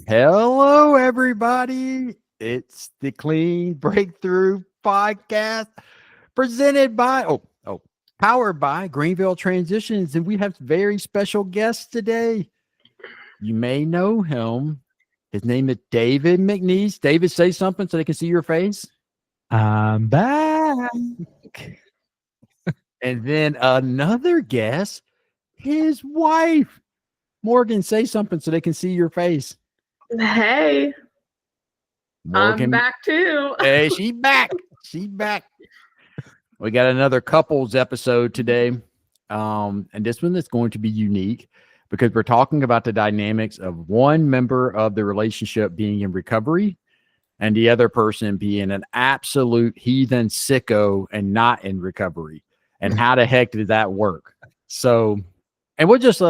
Hello, everybody. It's the Clean Breakthrough Podcast presented by, powered by Greenville Transitions. And we have very special guests today. You may know him. His name is David McNeese. David, say something so they can see your face. I'm back. And then another guest, his wife. Morgan, say something so they can see your face. Hey, Morgan, I'm back too. Hey, she's back. She's back. We got another couples episode today. And this one is going to be unique because we're talking about the dynamics of one member of the relationship being in recovery and the other person being an absolute heathen sicko and not in recovery. And how the heck did that work? So, and we'll just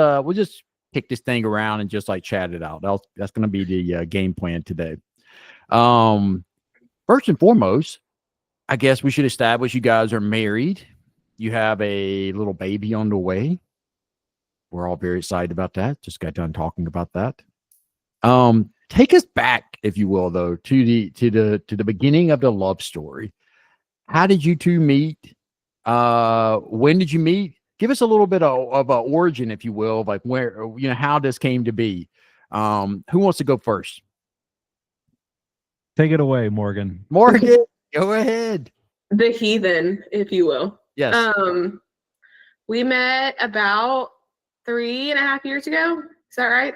kick this thing around and just like chat it out. That's going to be the game plan today. First and foremost, I guess we should establish you guys are married. You have a little baby on the way. We're all very excited about that. Just got done talking about that. Take us back, if you will, though, to the beginning of the love story. How did you two meet? When did you meet? Give us a little bit of an origin, if you will, of like where, how this came to be. Who wants to go first? Take it away, Morgan. Morgan, go ahead. The heathen, if you will. Yes. We met about 3.5 years ago. Is that right?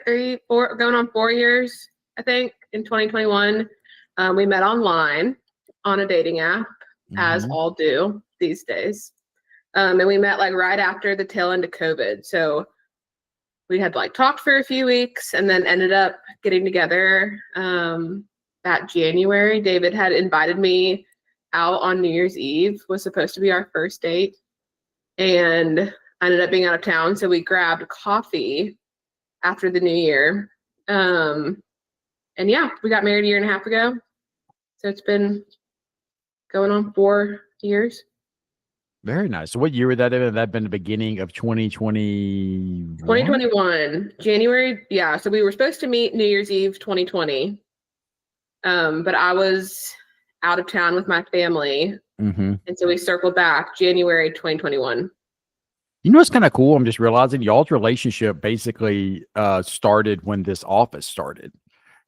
4, going on 4 years, I think, in 2021. We met online on a dating app, as all do these days. And we met like right after the tail end of COVID. So we had like talked for a few weeks and then ended up getting together that January. David had invited me out on New Year's Eve, was supposed to be our first date, and I ended up being out of town. So we grabbed coffee after the new year. And yeah, we got married 1.5 years ago. So it's been going on 4 years. Very nice. So what year would that have been? That been the beginning of 2020? 2021, January. Yeah. So we were supposed to meet New Year's Eve 2020. But I was out of town with my family. And so we circled back January 2021. You know what's kind of cool? I'm just realizing y'all's relationship basically started when this office started.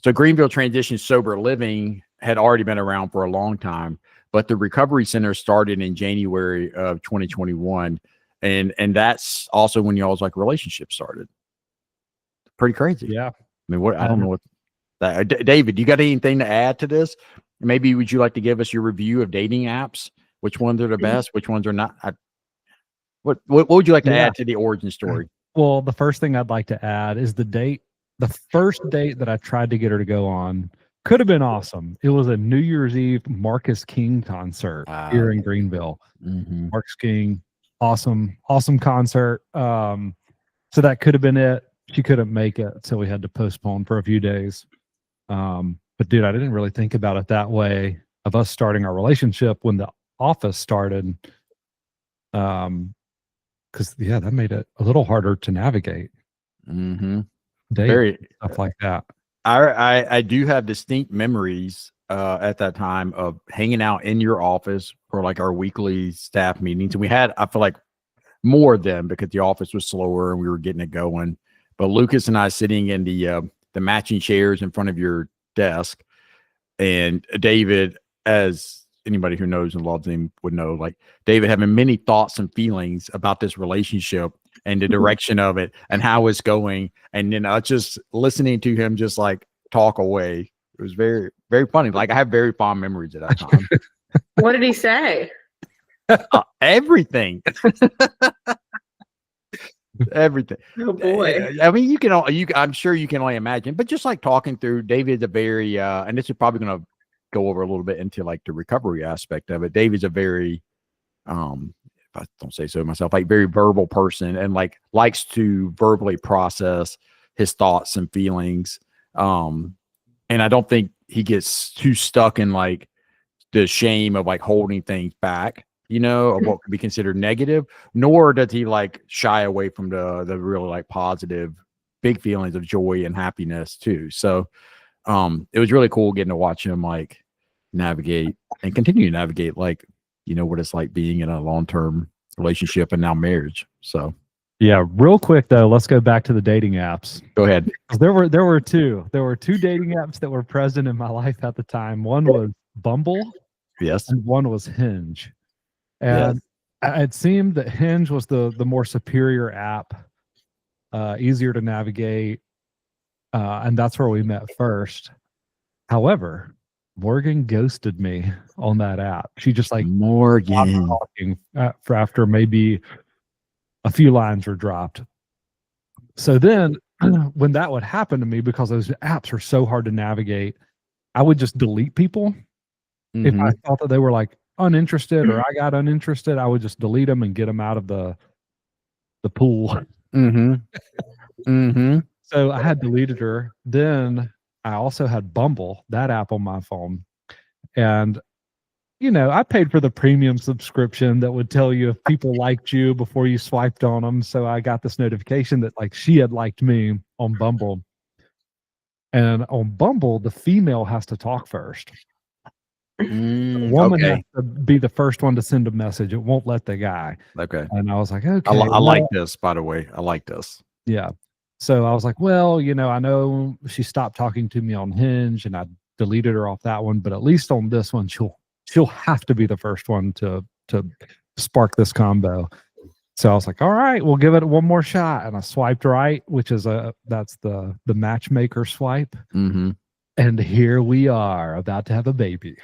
So Greenville Transitions Sober Living had already been around for a long time, but the Recovery Center started in January of 2021. And that's also when y'all's like relationship started. Pretty crazy. Yeah. I mean, I don't know what that, David, you got anything to add to this? Maybe would you like to give us your review of dating apps? Which ones are the best? Which ones are not? What would you like to add to the origin story? Well, the first thing I'd like to add is the first date that I tried to get her to go on could have been awesome. It was a New Year's Eve Marcus King concert here in Greenville. Marcus King, awesome concert. So that could have been it. She couldn't make it, so we had to postpone for a few days. But dude, I didn't really think about it that way of us starting our relationship when the office started. Because that made it a little harder to navigate. Very stuff like that. I do have distinct memories at that time of hanging out in your office for like our weekly staff meetings, and we had, I feel like, more of them because the office was slower and we were getting it going. But Lucas and I sitting in the matching chairs in front of your desk, and David, as anybody who knows and loves him would know, like David having many thoughts and feelings about this relationship and the direction of it and how it's going. And then just listening to him just like talk away. It was very, very funny. Like I have very fond memories of that time. What did he say? Everything. Everything. Oh boy. I mean, I'm sure you can only imagine, but just like talking through, David's a very, and this is probably going to go over a little bit into like the recovery aspect of it. David's a very, if I don't say so myself, like very verbal person and like likes to verbally process his thoughts and feelings. And I don't think he gets too stuck in like the shame of like holding things back, of what could be considered negative, nor does he like shy away from the really like positive, big feelings of joy and happiness too. So it was really cool getting to watch him like navigate and continue to navigate, like, what it's like being in a long-term relationship and now marriage. So Yeah, real quick though, let's go back to the dating apps. go ahead. There were two dating apps that were present in my life at the time. One was Bumble, Yes. and one was Hinge. And it seemed that Hinge was the more superior app, easier to navigate, and that's where we met first. However, Morgan ghosted me on that app. She just like Morgan stopped talking for after maybe a few lines were dropped. So then when that would happen to me, because those apps are so hard to navigate, I would just delete people. If I thought that they were like uninterested or I got uninterested, I would just delete them and get them out of the pool. So I had deleted her. Then I also had Bumble, that app on my phone. And, I paid for the premium subscription that would tell you if people liked you before you swiped on them. So I got this notification that like she had liked me on Bumble. And on Bumble, the female has to talk first. The woman has to be the first one to send a message. It won't let the guy. Okay. And I was like, okay. I like this, by the way. I like this. Yeah. So I was like, well, I know she stopped talking to me on Hinge and I deleted her off that one, but at least on this one, she'll have to be the first one to spark this combo. So I was like, all right, we'll give it one more shot. And I swiped right, which is that's the matchmaker swipe. And here we are about to have a baby.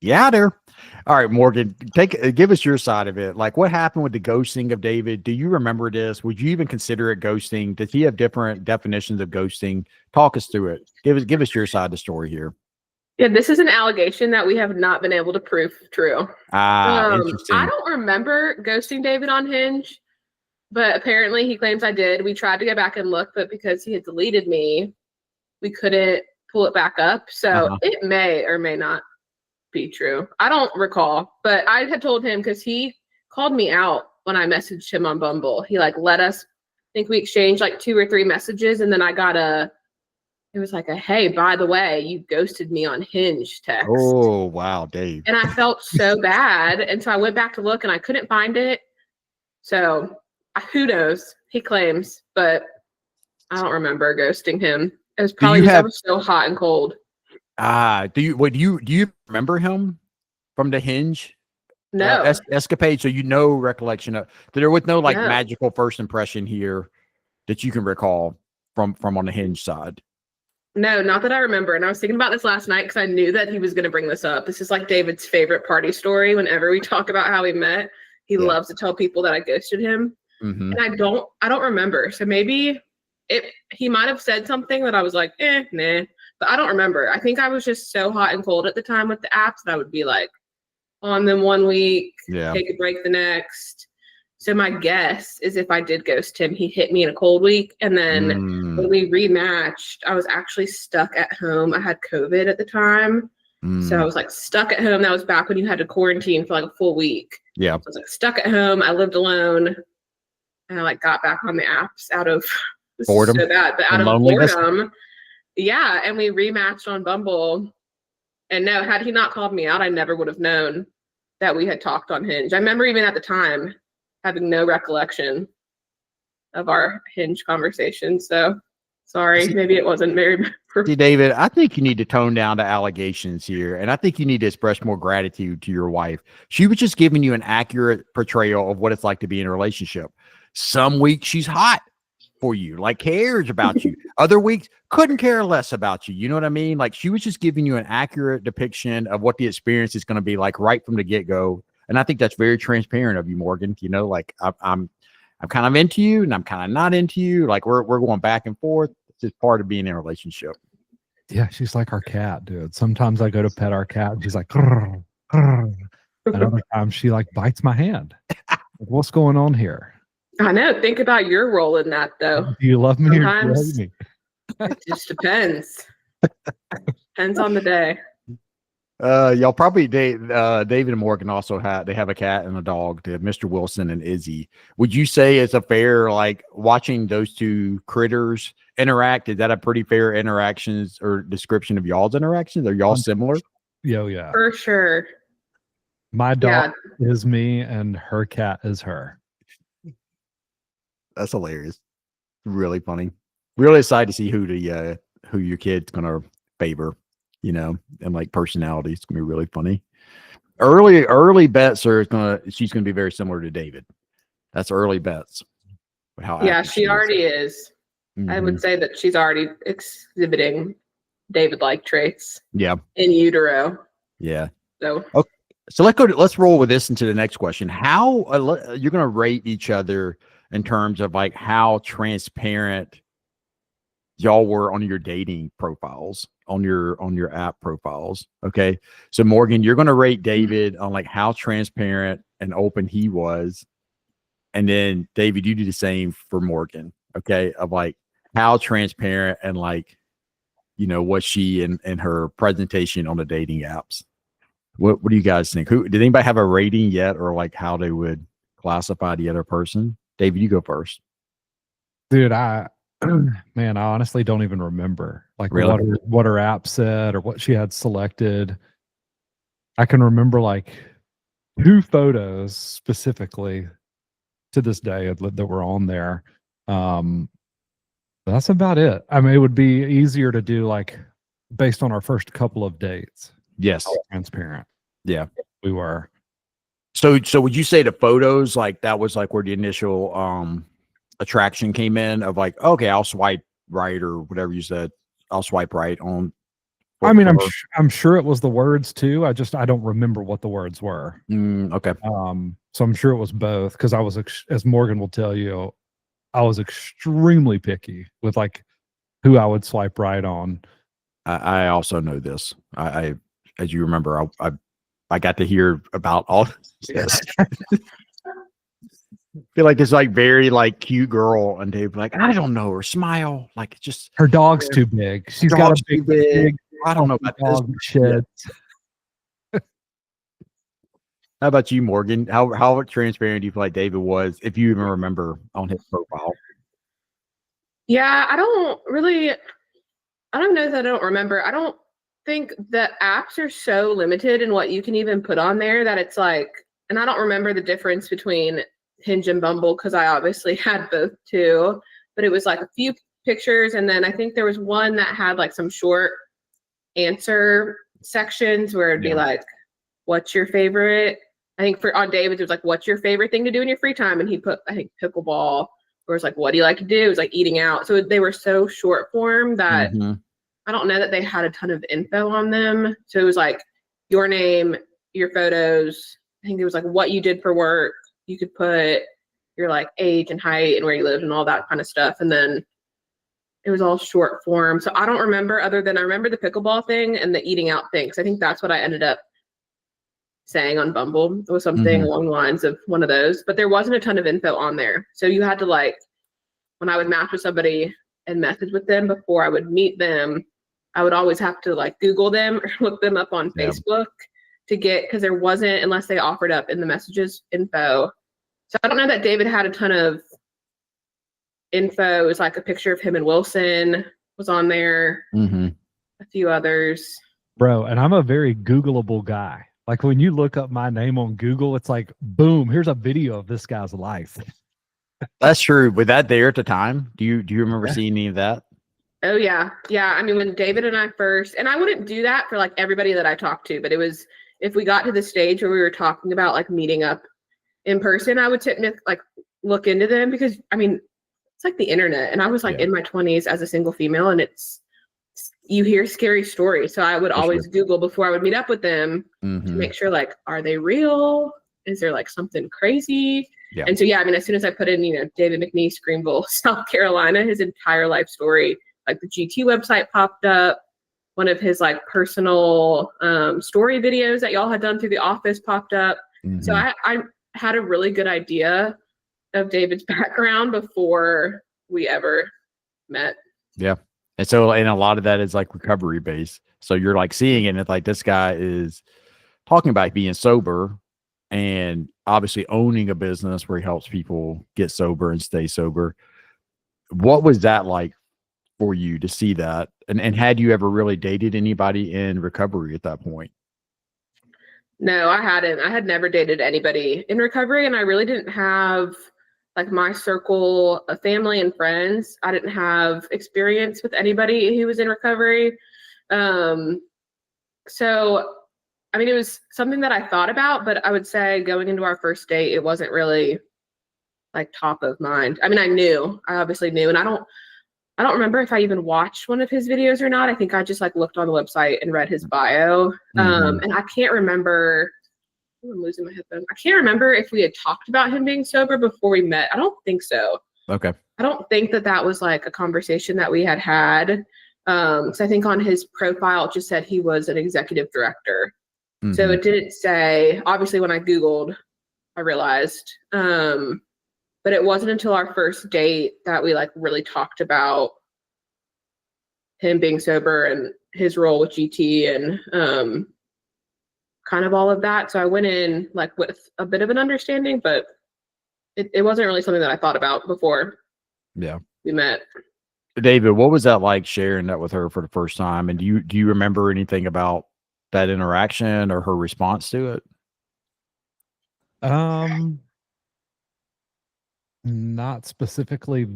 Yeah, there. All right, Morgan, give us your side of it. Like, what happened with the ghosting of David? Do you remember this? Would you even consider it ghosting? Does he have different definitions of ghosting? Talk us through it. Give us your side of the story here. Yeah, this is an allegation that we have not been able to prove true. Interesting. I don't remember ghosting David on Hinge, but apparently he claims I did. We tried to go back and look, but because he had deleted me, we couldn't pull it back up. So it may or may not be true. I don't recall, but I had told him because he called me out when I messaged him on Bumble. He like let us, I think we exchanged like 2 or 3 messages, and then I got it was like a, hey, by the way, you ghosted me on Hinge text. Oh, wow, Dave. And I felt so bad. And so I went back to look and I couldn't find it. So who knows? He claims, but I don't remember ghosting him. It was probably because I was so hot and cold. Do you remember him from the Hinge? No. Escapade. So recollection of, there was no magical first impression here that you can recall from on the Hinge side. No, not that I remember. And I was thinking about this last night because I knew that he was going to bring this up. This is like David's favorite party story. Whenever we talk about how we met, he loves to tell people that I ghosted him. And I don't remember. So maybe he might have said something that I was like, nah, but I don't remember. I think I was just so hot and cold at the time with the apps that I would be like on them 1 week, take a break the next. So my guess is if I did ghost him, he hit me in a cold week. And then when we rematched, I was actually stuck at home. I had COVID at the time. So I was like stuck at home. That was back when you had to quarantine for like a full week. Yeah. So I was like stuck at home. I lived alone. And I like got back on the apps out of boredom. So bad, but out of boredom. Yeah. And we rematched on Bumble. And no, had he not called me out, I never would have known that we had talked on Hinge. I remember even at the time having no recollection of our Hinge conversation. So sorry, maybe it wasn't very. See, David, I think you need to tone down the allegations here. And I think you need to express more gratitude to your wife. She was just giving you an accurate portrayal of what it's like to be in a relationship. Some weeks she's hot for you, like cares about you. Other weeks couldn't care less about you. You know what I mean? Like she was just giving you an accurate depiction of what the experience is going to be like right from the get-go. And I think that's very transparent of you, Morgan. Like I'm kind of into you and I'm kind of not into you. Like we're going back and forth. It's just part of being in a relationship. Yeah, she's like our cat, dude. Sometimes I go to pet our cat and she's like, grr, grr. And other times she like bites my hand. Like, what's going on here? I know. Think about your role in that, though. Do you love me or do you hate me? It just depends. Depends on the day. Y'all probably David and Morgan also have a cat and a dog. They have Mr. Wilson and Izzy. Would you say it's a fair, like, watching those two critters interact? Is that a pretty fair interactions or description of y'all's interactions? Are y'all similar? Yeah. For sure. My dog is me and her cat is her. That's hilarious. Really funny. Really excited to see who your kid's gonna favor, and like personality. It's gonna be really funny. Early bets she's gonna be very similar to David. That's early bets. Yeah, she already is. Mm-hmm. I would say that she's already exhibiting David-like traits. Yeah. In utero. Yeah. So. Okay. So let's roll with this into the next question. How you're going to rate each other in terms of like how transparent y'all were on your dating profiles, on your app profiles. Okay. So Morgan, you're going to rate David on like how transparent and open he was. And then David, you do the same for Morgan. Okay. Of like how transparent and like, was she in her presentation on the dating apps? What do you guys think? Did anybody have a rating yet, or like how they would classify the other person? David, you go first. Dude, I honestly don't even remember like really? what her app said or what she had selected. I can remember like 2 photos specifically to this day that were on there. That's about it. I mean, it would be easier to do like based on our first couple of dates. Yes. Transparent. Yeah. We were. So would you say the photos, like that was like where the initial attraction came in of like, okay, I'll swipe right or whatever you said. I'll swipe right on. I mean, I'm sure it was the words too. I don't remember what the words were. Okay. So I'm sure it was both because I was, as Morgan will tell you, I was extremely picky with like who I would swipe right on. I also know this. I as you remember, I got to hear about all this. Feel like it's like very like cute girl, and they'd be like, I don't know, her smile, like it's just her dog's too big. She's got a big. I don't know about dog sheds. How about you, Morgan? How transparent do you feel like David was, if you even remember, on his profile? Yeah, I don't know that I don't remember. I don't think the apps are so limited in what you can even put on there that it's like, and I don't remember the difference between Hinge and Bumble because I obviously had both too, but it was like a few pictures. And then I think there was one that had like some short answer sections where it'd be like, what's your favorite? I think on David's, it was like, what's your favorite thing to do in your free time? And he put, I think, pickleball, or it's like, what do you like to do? It was like eating out. So they were so short form that I don't know that they had a ton of info on them. So it was like your name, your photos. I think it was like what you did for work. You could put your like age and height and where you lived and all that kind of stuff. And then it was all short form. So I don't remember, other than I remember the pickleball thing and the eating out thing. So I think that's what I ended up saying on Bumble. It was something along the lines of one of those, but there wasn't a ton of info on there. So you had to like, when I would match with somebody and message with them before I would meet them, I would always have to like Google them or look them up on Facebook to get, because there wasn't, unless they offered up in the messages info. So I don't know that David had a ton of info. It was like a picture of him and Wilson was on there, a few others. Bro, and I'm a very Googleable guy. Like when you look up my name on Google, it's like, boom, here's a video of this guy's life. That's true. Was that there at the time? Do you remember seeing any of that? Oh yeah. Yeah. I mean, when David and I first, and I wouldn't do that for like everybody that I talked to, but it was, if we got to the stage where we were talking about like meeting up in person, I would like look into them, because I mean, it's like the internet, and I was like in my 20s as a single female, and you hear scary stories. So I would always Google before I would meet up with them to make sure, like, are they real? Is there like something crazy? Yeah. And so, yeah, I mean, as soon as I put in, David McNeese, Greenville, South Carolina, his entire life story, like the GT website popped up. One of his like personal story videos that y'all had done through The Office popped up. So I had a really good idea of David's background before we ever met. Yeah. And so, and a lot of that is like recovery based. So you're like seeing it, and it's like this guy is talking about being sober and obviously owning a business where he helps people get sober and stay sober. What was that like for you to see that? And had you ever really dated anybody in recovery at that point? No, I hadn't. I had never dated anybody in recovery, and I really didn't have like my circle of family and friends. I didn't have experience with anybody who was in recovery. So, I mean, it was something that I thought about, but I would say going into our first date, it wasn't really like top of mind. I mean, I obviously knew, and I don't remember if I even watched one of his videos or not. I think I just like looked on the website and read his bio. And I can't remember. I'm losing my headphones. I can't remember if we had talked about him being sober before we met. I don't think so. Okay. I don't think that was like a conversation that we had. So I think on his profile, it just said he was an executive director. So it didn't say, obviously when I Googled, I realized, but it wasn't until our first date that we like really talked about him being sober and his role with GT and kind of all of that. So I went in like with a bit of an understanding, but it wasn't really something that I thought about before we met. David, what was that like sharing that with her for the first time? And do you remember anything about that interaction or her response to it? Not specifically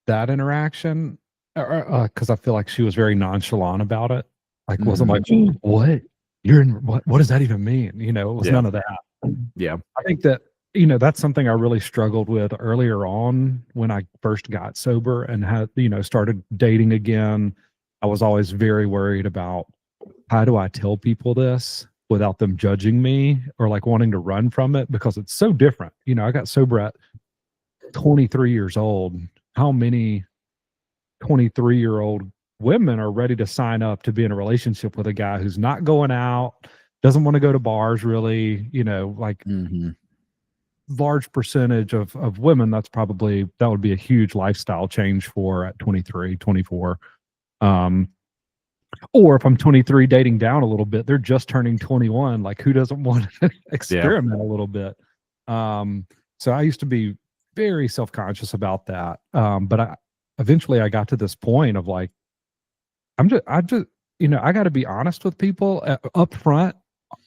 that interaction, because I feel like she was very nonchalant about it. Like, wasn't like, what? You're in what does that even mean? You know, it was none of that. Yeah. I think that, you know, that's something I really struggled with earlier on when I first got sober and had, you know, started dating again. I was always very worried about how do I tell people this without them judging me or like wanting to run from it, because it's so different. You know, I got sober at 23 years old. How many 23-year-old women are ready to sign up to be in a relationship with a guy who's not going out, doesn't want to go to bars really, you know, like large percentage of women, that would be a huge lifestyle change for at 23, 24. Or if I'm 23 dating down a little bit, they're just turning 21. Like, who doesn't want to experiment a little bit? So I used to be very self-conscious about that. But eventually I got to this point of like, I just, you know, I got to be honest with people up front.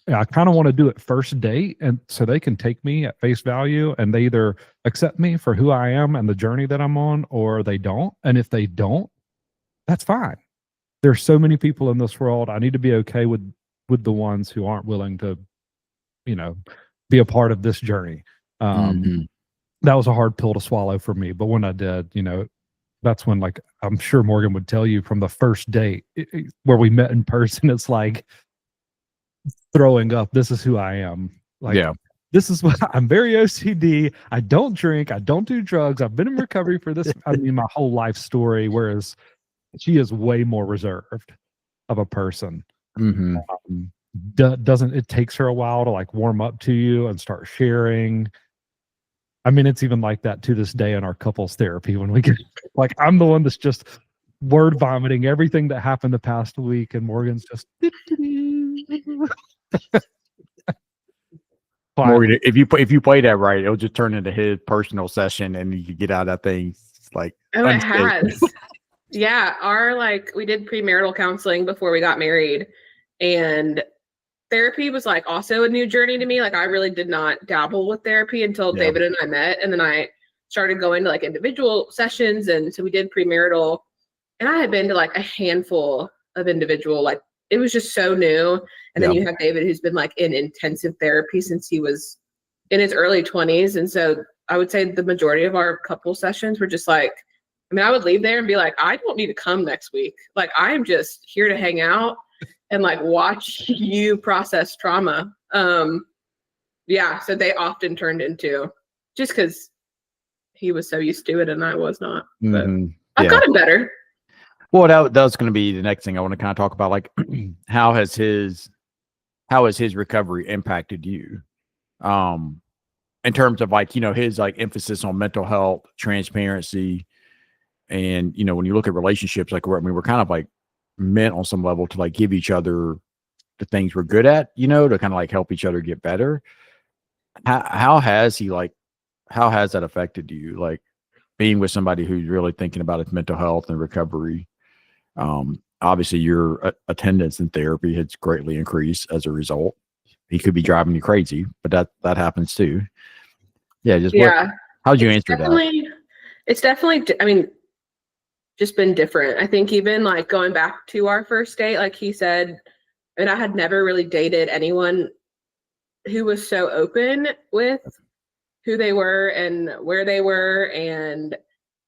I kind of want to do it first date, and so they can take me at face value, and they either accept me for who I am and the journey that I'm on, or they don't. And if they don't, that's fine. There's so many people in this world. I need to be okay with the ones who aren't willing to, you know, be a part of this journey. That was a hard pill to swallow for me, but when I did, you know, that's when, like, I'm sure Morgan would tell you from the first date where we met in person, it's like throwing up. This is who I am. Like, this is what I'm very OCD. I don't drink. I don't do drugs. I've been in recovery for this. I mean, my whole life story. Whereas she is way more reserved of a person. It takes her a while to like warm up to you and start sharing. I mean, it's even like that to this day in our couples therapy when we get like, I'm the one that's just word vomiting everything that happened the past week, and Morgan's just Morgan, if you play that right, it'll just turn into his personal session, and you can get out of that thing like it has. Yeah, we did premarital counseling before we got married, and therapy was like also a new journey to me. Like, I really did not dabble with therapy until David and I met, and then I started going to like individual sessions, and so we did premarital, and I had been to like a handful of individual, like it was just so new. And then you have David, who's been like in intensive therapy since he was in his early 20s, and so I would say the majority of our couple sessions were just like, I mean, I would leave there and be like, I don't need to come next week. Like, I am just here to hang out and like watch you process trauma. So they often turned into, just because he was so used to it and I was not. But I've gotten better. Well, that was going to be the next thing I want to kind of talk about. Like, how has his recovery impacted you? In terms of like, you know, his like emphasis on mental health, transparency, And, you know, when you look at relationships, like, we're kind of like meant on some level to like give each other the things we're good at, you know, to kind of like help each other get better. How has that affected you? Like being with somebody who's really thinking about its mental health and recovery. Obviously your attendance in therapy has greatly increased as a result. He could be driving you crazy, but that happens too. Yeah. How'd you answer that? It's definitely, I mean, just been different. I think even like going back to our first date, like he said, and I had never really dated anyone who was so open with who they were and where they were and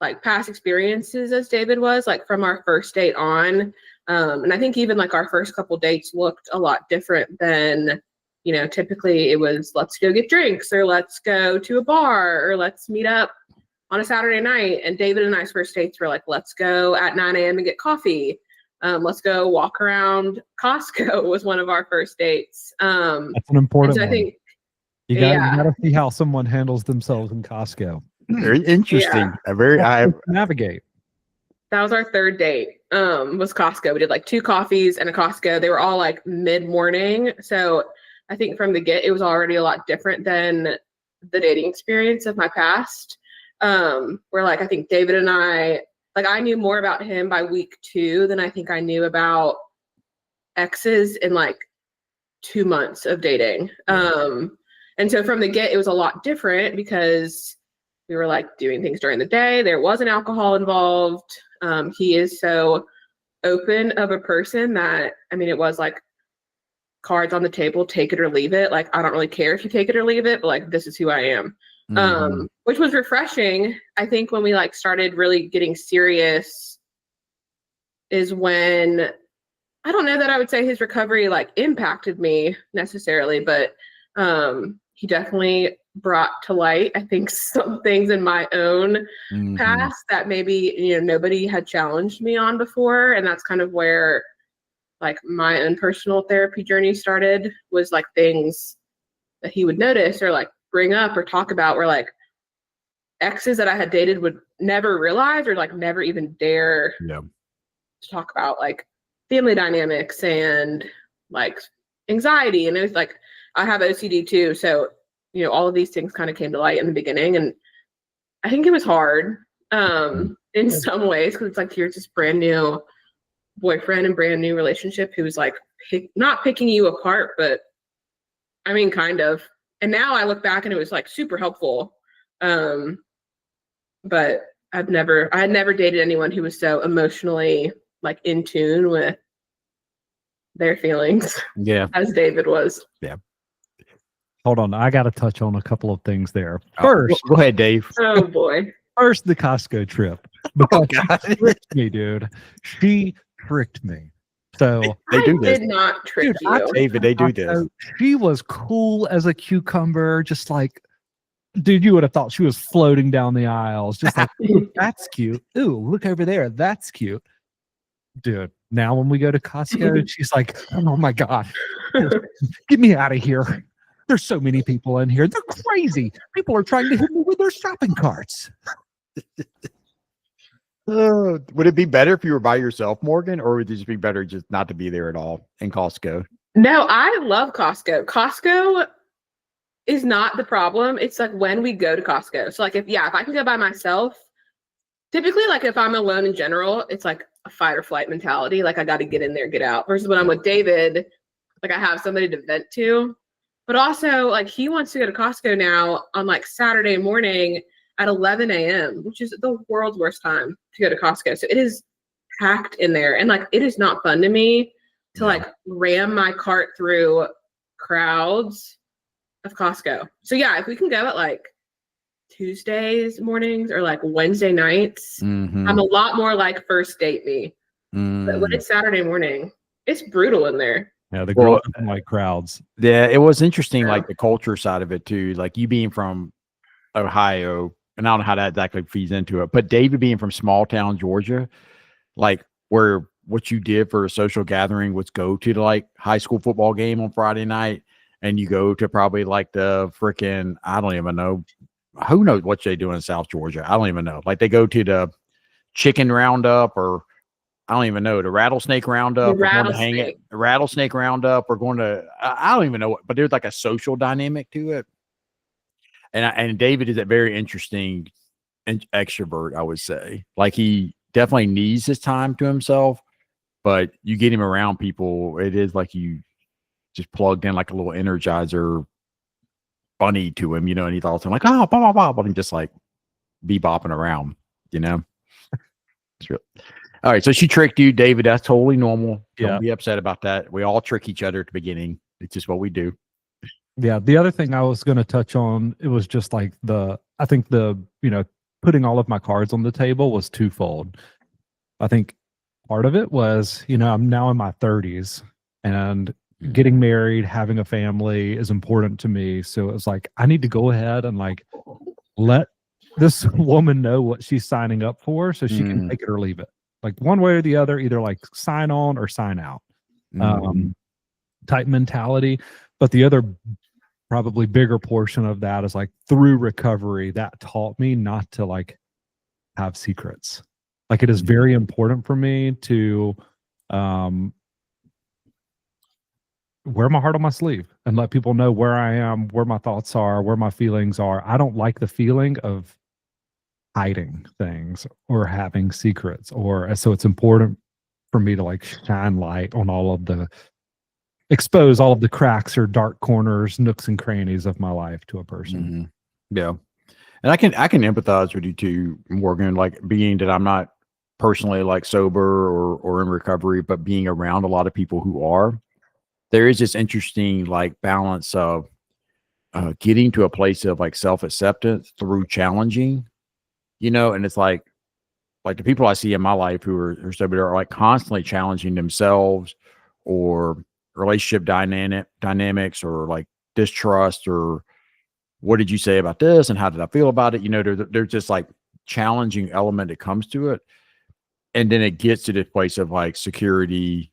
like past experiences as David was, like from our first date on. And I think even like our first couple dates looked a lot different than, you know, typically it was let's go get drinks or let's go to a bar or let's meet up on a Saturday night. And David and I's first dates were like, let's go at 9 a.m. and get coffee. Let's go walk around Costco was one of our first dates. That's an important one. I think you gotta see how someone handles themselves in Costco. Very interesting. I navigate. That was our third date. Was Costco. We did like 2 coffees and a Costco. They were all like mid-morning. So I think from the get, it was already a lot different than the dating experience of my past. Where like I think David and I knew more about him by week 2 than I think I knew about exes in like 2 months of dating. And so from the get, it was a lot different because we were like doing things during the day. There wasn't alcohol involved. He is so open of a person that, I mean, it was like cards on the table, take it or leave it. Like, I don't really care if you take it or leave it, but like, this is who I am. Which was refreshing. I think when we like started really getting serious is when, I don't know that I would say his recovery like impacted me necessarily, but he definitely brought to light, I think, some things in my own past that maybe, you know, nobody had challenged me on before. And that's kind of where like my own personal therapy journey started, was like things that he would notice or like bring up or talk about where like exes that I had dated would never realize or like never even dare to talk about, like family dynamics and like anxiety. And it was like, I have OCD too. So, you know, all of these things kind of came to light in the beginning. And I think it was hard in some ways, because it's like here's this brand new boyfriend and brand new relationship who's like not picking you apart, but I mean, kind of. And now I look back and it was like super helpful. But I had never dated anyone who was so emotionally like in tune with their feelings. Yeah. As David was. Yeah. Hold on. I got to touch on a couple of things there. First, go ahead, Dave. Oh boy. First, the Costco trip. Because she tricked me, dude. She tricked me. So they do this. Did not trick you. David, they do this. She was cool as a cucumber, just like, dude, you would have thought she was floating down the aisles. Just like, ooh, that's cute. Ooh, look over there. That's cute. Dude, now when we go to Costco, she's like, oh my God, get me out of here. There's so many people in here. They're crazy. People are trying to hit me with their shopping carts. Would it be better if you were by yourself, Morgan, or would it just be better just not to be there at all in Costco? No, I love Costco. Costco is not the problem. It's like when we go to Costco. So like if I can go by myself, typically like if I'm alone in general, it's like a fight or flight mentality. Like I got to get in there, get out. Versus when I'm with David, like I have somebody to vent to. But also like he wants to go to Costco now on like Saturday morning at 11 a.m., which is the world's worst time to go to Costco. So it is packed in there. And like, it is not fun to me to like ram my cart through crowds of Costco. So yeah, if we can go at like Tuesdays mornings or like Wednesday nights, I'm a lot more like first date me. But when it's Saturday morning, it's brutal in there. Yeah, the girls like crowds. Yeah, it was interesting, like the culture side of it too. Like you being from Ohio, and I don't know how that exactly feeds into it, but David being from small town Georgia, like where what you did for a social gathering was go to the like high school football game on Friday night, and you go to probably like the freaking, I don't even know, who knows what they do in South Georgia. I don't even know. Like they go to the chicken roundup, or I don't even know, the rattlesnake roundup. We're going to hang it. The rattlesnake roundup. We're going to, I don't even know what, but there's like a social dynamic to it. And David is a very interesting extrovert, I would say. Like, he definitely needs his time to himself, but you get him around people, it is like you just plugged in like a little energizer bunny to him, and he's all the time like, oh, blah, blah, blah, but I'm just like bebopping around, It's real. All right, so she tricked you, David. That's totally normal. Don't be upset about that. We all trick each other at the beginning. It's just what we do. Yeah. The other thing I was going to touch on, it was just like I think putting all of my cards on the table was twofold. I think part of it was, I'm now in my 30s, and getting married, having a family is important to me. So it was like, I need to go ahead and like let this woman know what she's signing up for, so she can take it or leave it. Like, one way or the other, either like sign on or sign out type mentality. But the other probably bigger portion of that is like, through recovery, that taught me not to like have secrets. Like, it is very important for me to wear my heart on my sleeve and let people know where I am, where my thoughts are, where my feelings are. I don't like the feeling of hiding things or having secrets, so it's important for me to like shine light on expose all of the cracks or dark corners, nooks and crannies of my life to a person. Yeah. And I can empathize with you too, Morgan, like, being that I'm not personally like sober or in recovery, but being around a lot of people who are, there is this interesting like balance of getting to a place of like self-acceptance through challenging, and it's like the people I see in my life who are sober are like constantly challenging themselves, or relationship dynamics, or like distrust, or what did you say about this and how did I feel about it? There's just like challenging element that comes to it. And then it gets to this place of like security,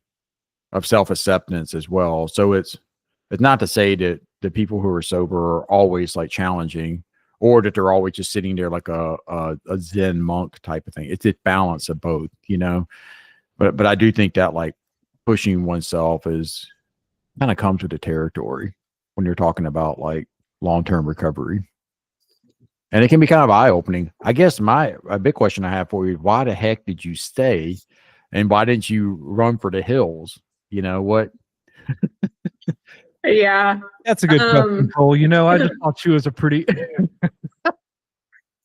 of self-acceptance as well. So it's not to say that the people who are sober are always like challenging, or that they're always just sitting there like a Zen monk type of thing. It's a balance of both, but I do think that like pushing oneself is kind of comes with the territory when you're talking about like long-term recovery. And it can be kind of eye-opening. I guess a big question I have for you is, why the heck did you stay, and why didn't you run for the hills? What? Yeah. That's a good question, Cole. I just thought she was a pretty...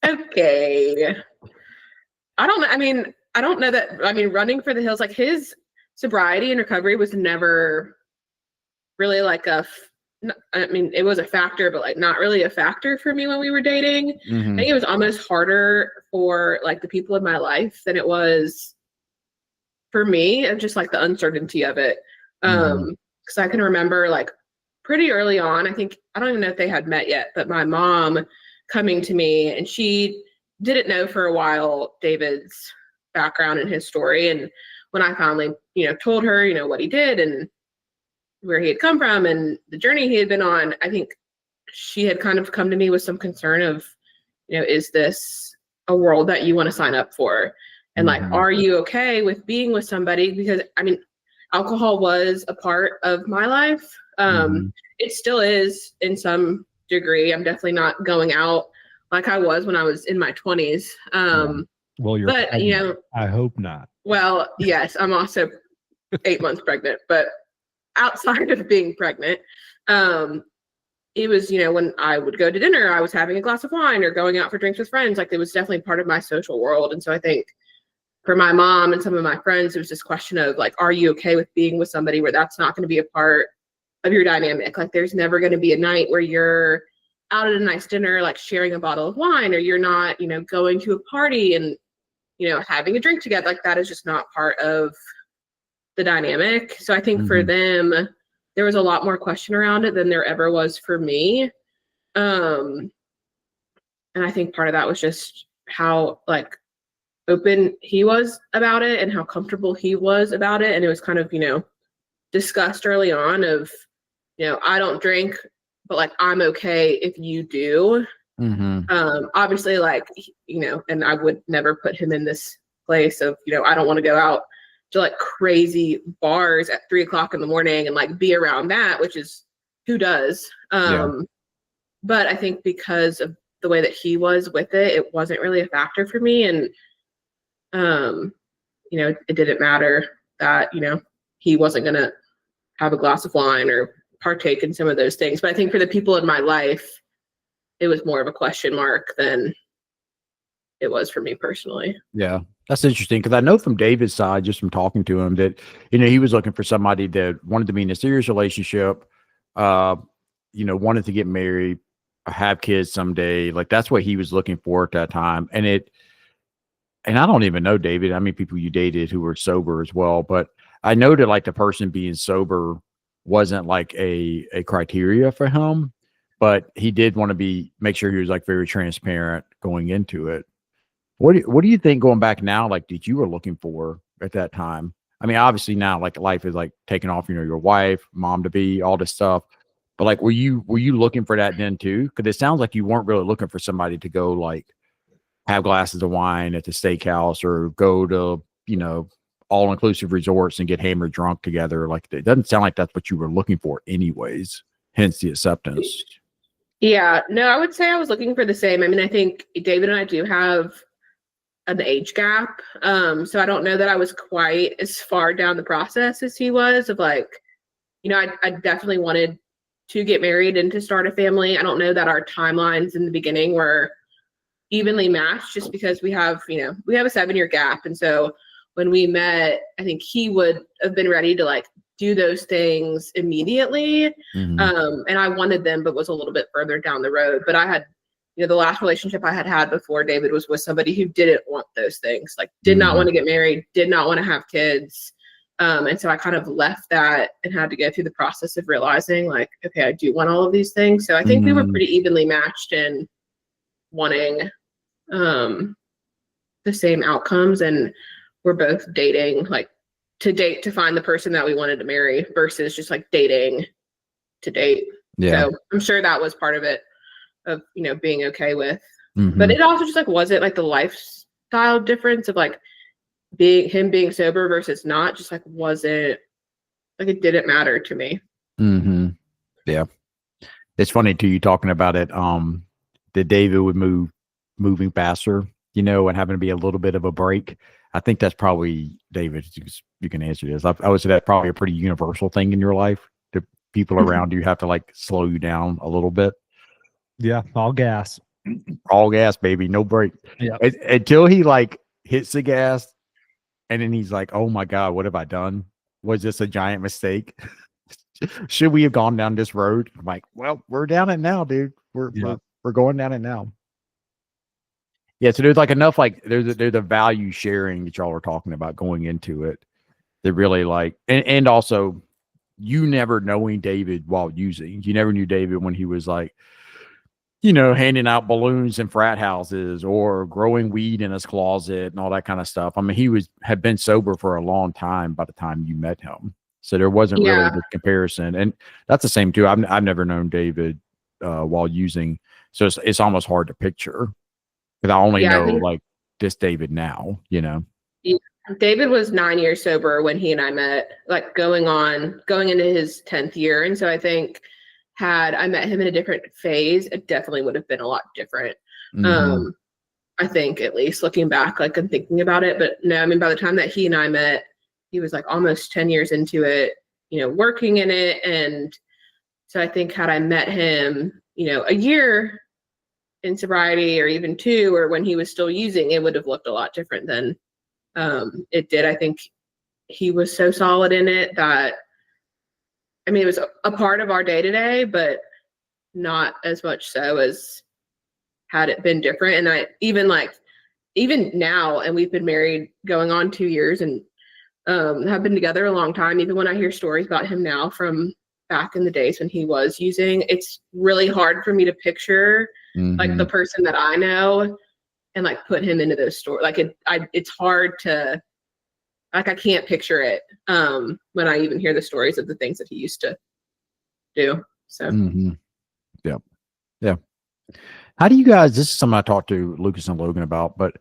Okay. I don't know. I don't know that, running for the hills, like, his sobriety and recovery was never really like it was a factor, but like not really a factor for me when we were dating. I think it was almost harder for like the people in my life than it was for me, and just like the uncertainty of it. Because I can remember like pretty early on, I don't even know if they had met yet, but my mom coming to me, and she didn't know for a while David's background and his story. And when I finally, told her, what he did and where he had come from and the journey he had been on, I think she had kind of come to me with some concern of, is this a world that you want to sign up for? And like, are you okay with being with somebody? Because alcohol was a part of my life. It still is in some degree. I'm definitely not going out like I was when I was in my 20s. Well, but I hope not. Well, yes, I'm also 8 months pregnant, but outside of being pregnant, it was, when I would go to dinner, I was having a glass of wine or going out for drinks with friends. Like, it was definitely part of my social world. And so I think for my mom and some of my friends, it was this question of like, are you okay with being with somebody where that's not going to be a part of your dynamic? Like, there's never going to be a night where you're out at a nice dinner, like sharing a bottle of wine, or you're not, going to a party and, having a drink together. Like, that is just not part of the dynamic. So I think for them, there was a lot more question around it than there ever was for me. And I think part of that was just how like open he was about it and how comfortable he was about it. And it was kind of, discussed early on of, I don't drink, but like, I'm okay if you do. Obviously, like, and I would never put him in this place of, I don't want to go out to like crazy bars at 3 o'clock in the morning and like be around that, which is who does. But I think because of the way that he was with it, it wasn't really a factor for me. And, it didn't matter that, he wasn't going to have a glass of wine or partake in some of those things. But I think for the people in my life, it was more of a question mark than it was for me personally. Yeah, that's interesting because I know from David's side, just from talking to him, that he was looking for somebody that wanted to be in a serious relationship, wanted to get married, have kids someday. Like that's what he was looking for at that time. And I don't even know, David, how many people you dated who were sober as well, but I know that like the person being sober wasn't like a criteria for him, but he did want to make sure he was like very transparent going into it. What do you think going back now, like that you were looking for at that time? I mean, obviously now like life is like taking off, your wife, mom to be, all this stuff. But like, were you looking for that then too? Because it sounds like you weren't really looking for somebody to go like have glasses of wine at the steakhouse or go to, all-inclusive resorts and get hammered drunk together. Like it doesn't sound like that's what you were looking for anyways, hence the acceptance. Yeah, no, I would say I was looking for the same. I mean, I think David and I do have an age gap. So I don't know that I was quite as far down the process as he was of like, I definitely wanted to get married and to start a family. I don't know that our timelines in the beginning were evenly matched just because we have a 7-year gap. And so when we met, I think he would have been ready to like do those things immediately. Mm-hmm. And I wanted them, but was a little bit further down the road. But I had, the last relationship I had before David was with somebody who didn't want those things, like did not want to get married, did not want to have kids. And so I kind of left that and had to go through the process of realizing like, okay, I do want all of these things. So I think we were pretty evenly matched in wanting the same outcomes, and we're both dating like to date to find the person that we wanted to marry versus just like dating to date. So I'm sure that was part of it, of being okay with, but it also just like wasn't like the lifestyle difference of like being sober versus not, just like wasn't like, it didn't matter to me. Yeah, it's funny too, you talking about it, that David would moving faster, and having to be a little bit of a break. I think that's probably, David, you can answer this. I would say that's probably a pretty universal thing in your life. The people around you have to like slow you down a little bit. Yeah, all gas, baby, no break. Yeah, until he like hits the gas, and then he's like, "Oh my God, what have I done? Was this a giant mistake? Should we have gone down this road?" I'm like, "Well, we're down it now, dude. We're going down it now." Yeah, so there's like enough, like there's a value sharing that y'all were talking about going into it. That really like, and also you never knowing David while using. You never knew David when he was like, handing out balloons in frat houses or growing weed in his closet and all that kind of stuff. I mean, he had been sober for a long time by the time you met him. So there wasn't really the comparison. And that's the same too. I've never known David while using. So it's almost hard to picture because I only know like this David now, Yeah. David was 9 years sober when he and I met, like going into his 10th year. And so I think had I met him in a different phase, it definitely would have been a lot different. I think, at least looking back, like I'm thinking about it, but no, I mean, by the time that he and I met, he was like almost 10 years into it, working in it. And so I think had I met him, a year in sobriety or even 2, or when he was still using, it would have looked a lot different than it did. I think he was so solid in it that, I mean, it was a part of our day-to-day, but not as much so as had it been different. And I even now, and we've been married going on 2 years and have been together a long time. Even when I hear stories about him now from back in the days when he was using, it's really hard for me to picture like the person that I know and like put him into those stories. Like it's hard to, like, I can't picture it when I even hear the stories of the things that he used to do. So yeah. How do you guys, this is something I talked to Lucas and Logan about, but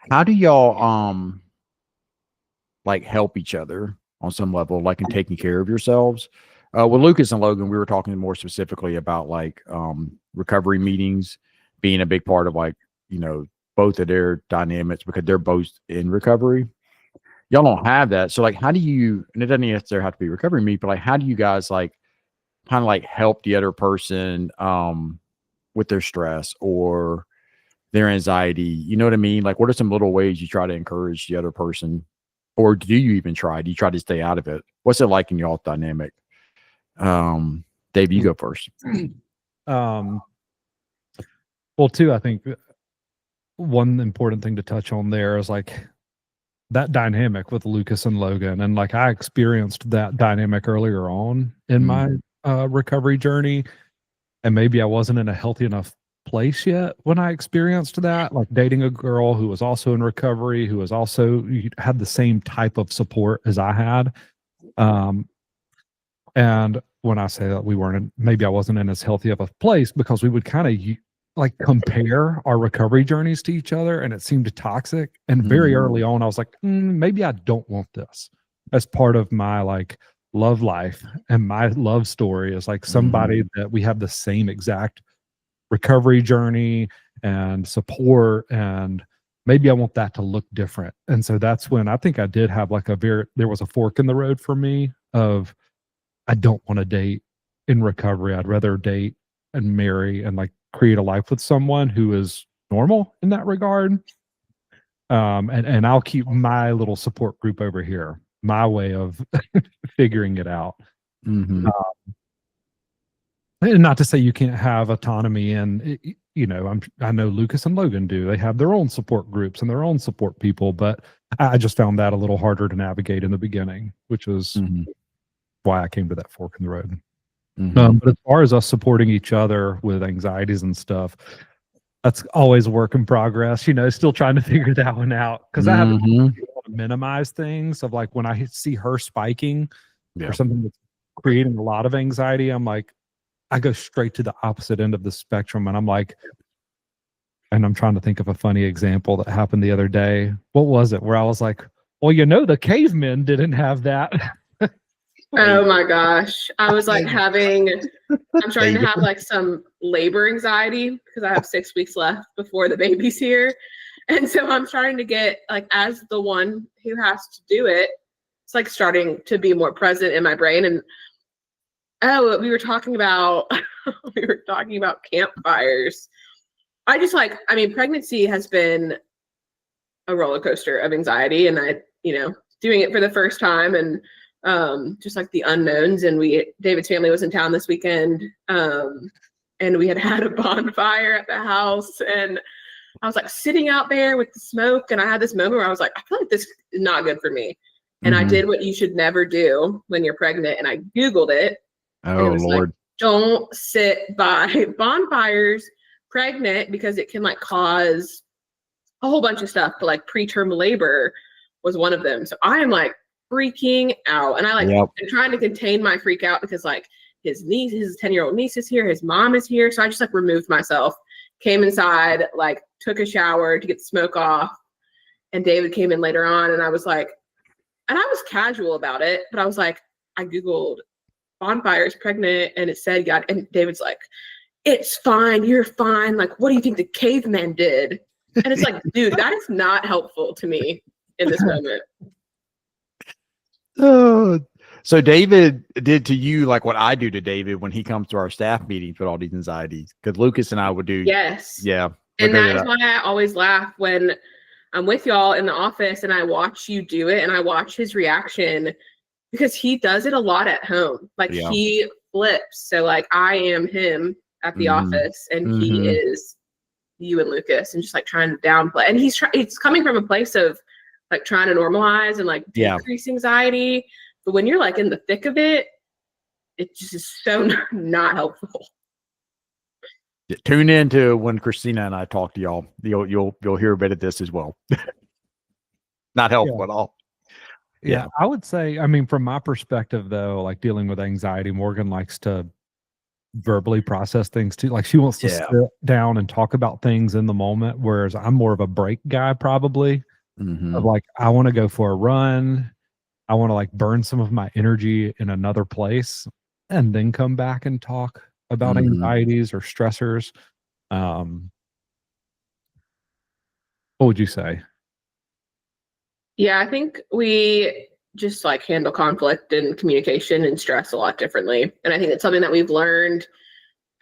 how do y'all like help each other on some level, like in taking care of yourselves. With Lucas and Logan, we were talking more specifically about like recovery meetings being a big part of like, you know, both of their dynamics because they're both in recovery. Y'all don't have that. So like, how do you, and it doesn't necessarily have to be recovery meet, but like, how do you guys like kind of like help the other person with their stress or their anxiety? You know what I mean? Like, what are some little ways you try to encourage the other person? Or do you even try? Do you try to stay out of it? What's it like in y'all's dynamic? Dave, you go first. Well, too, I think one important thing to touch on there is like that dynamic with Lucas and Logan. And like I experienced that dynamic earlier on in my recovery journey. And maybe I wasn't in a healthy enough place yet when I experienced that, like dating a girl who was also in recovery, who was also had the same type of support as I had. And when I say that we weren't in, maybe I wasn't in as healthy of a place because we would kind of like compare our recovery journeys to each other, and it seemed toxic. And very early on, I was like, maybe I don't want this as part of my like love life, and my love story is like somebody that we have the same exact recovery journey and support, and maybe I want that to look different. And so that's when I think I did have like there was a fork in the road for me of, I don't want to date in recovery. I'd rather date and marry and like create a life with someone who is normal in that regard. And I'll keep my little support group over here, my way of figuring it out. And not to say you can't have autonomy, and you know, I know Lucas and Logan do. They have their own support groups and their own support people, but I just found that a little harder to navigate in the beginning, which was why I came to that fork in the road. But as far as us supporting each other with anxieties and stuff, that's always a work in progress, you know, still trying to figure that one out. Because I haven't to minimize things of like when I see her spiking or something that's creating a lot of anxiety, I'm like, I go straight to the opposite end of the spectrum. And I'm like, and I'm trying to think of a funny example that happened the other day. What was it? Where I was like, well, you know, the cavemen didn't have that. Oh my gosh. I was like I'm trying to have like some labor anxiety because I have 6 weeks left before the baby's here. And so I'm trying to get like, as the one who has to do it, it's like starting to be more present in my brain. And we were talking about campfires. Pregnancy has been a roller coaster of anxiety, and doing it for the first time, and just like the unknowns. And David's family was in town this weekend, and we had a bonfire at the house, and I was like sitting out there with the smoke, and I had this moment where I was like, I feel like this is not good for me. And I did what you should never do when you're pregnant, and I Googled it. Oh, Lord. Like, don't sit by bonfires pregnant because it can like cause a whole bunch of stuff, but like preterm labor was one of them. So I am like freaking out, and I'm trying to contain my freak out because like his 10-year-old niece is here, his mom is here. So I just like removed myself, came inside, like took a shower to get the smoke off. And David came in later on, and I was like, and I was casual about it, but I was like, I Googled bonfires pregnant, and it said, God, and David's like, it's fine, you're fine. Like, what do you think the cavemen did? And it's like, dude, that is not helpful to me in this moment. So David did to you like what I do to David when he comes to our staff meetings with all these anxieties, because Lucas and I would do. Yes. Yeah. And that is why I always laugh when I'm with y'all in the office and I watch you do it, and I watch his reaction, because he does it a lot at home. Like he flips. So like I am him at the office, and he is you and Lucas, and just like trying to downplay. And it's coming from a place of like trying to normalize and like decrease anxiety. But when you're like in the thick of it, it just is so not helpful. Tune in to when Christina and I talk to y'all. You'll hear a bit of this as well. Not helpful at all. Yeah, I would say, I mean, from my perspective though, like dealing with anxiety, Morgan likes to verbally process things too. Like she wants to sit down and talk about things in the moment, whereas I'm more of a break guy probably. of like, I want to go for a run. I want to like burn some of my energy in another place and then come back and talk about anxieties or stressors. What would you say? Yeah, I think we just like handle conflict and communication and stress a lot differently. And I think it's something that we've learned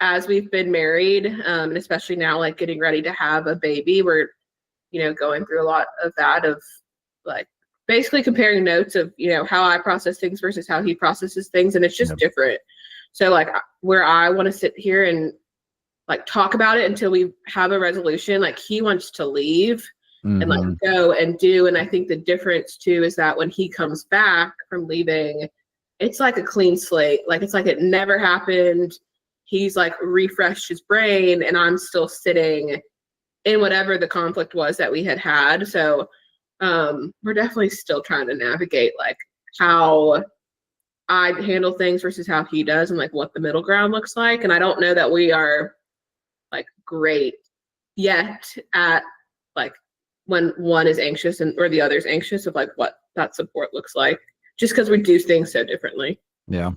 as we've been married, and especially now, like getting ready to have a baby. We're, going through a lot of that, of like basically comparing notes of, how I process things versus how he processes things. And it's just different. So like where I want to sit here and like talk about it until we have a resolution, like he wants to leave and like go and do. And I think the difference too is that when he comes back from leaving, it's like a clean slate. Like it's like it never happened. He's like refreshed his brain, and I'm still sitting in whatever the conflict was that we had. So we're definitely still trying to navigate like how I handle things versus how he does, and like what the middle ground looks like. And I don't know that we are like great yet at like when one is anxious or the other's anxious, of like what that support looks like, just because we do things so differently. Yeah.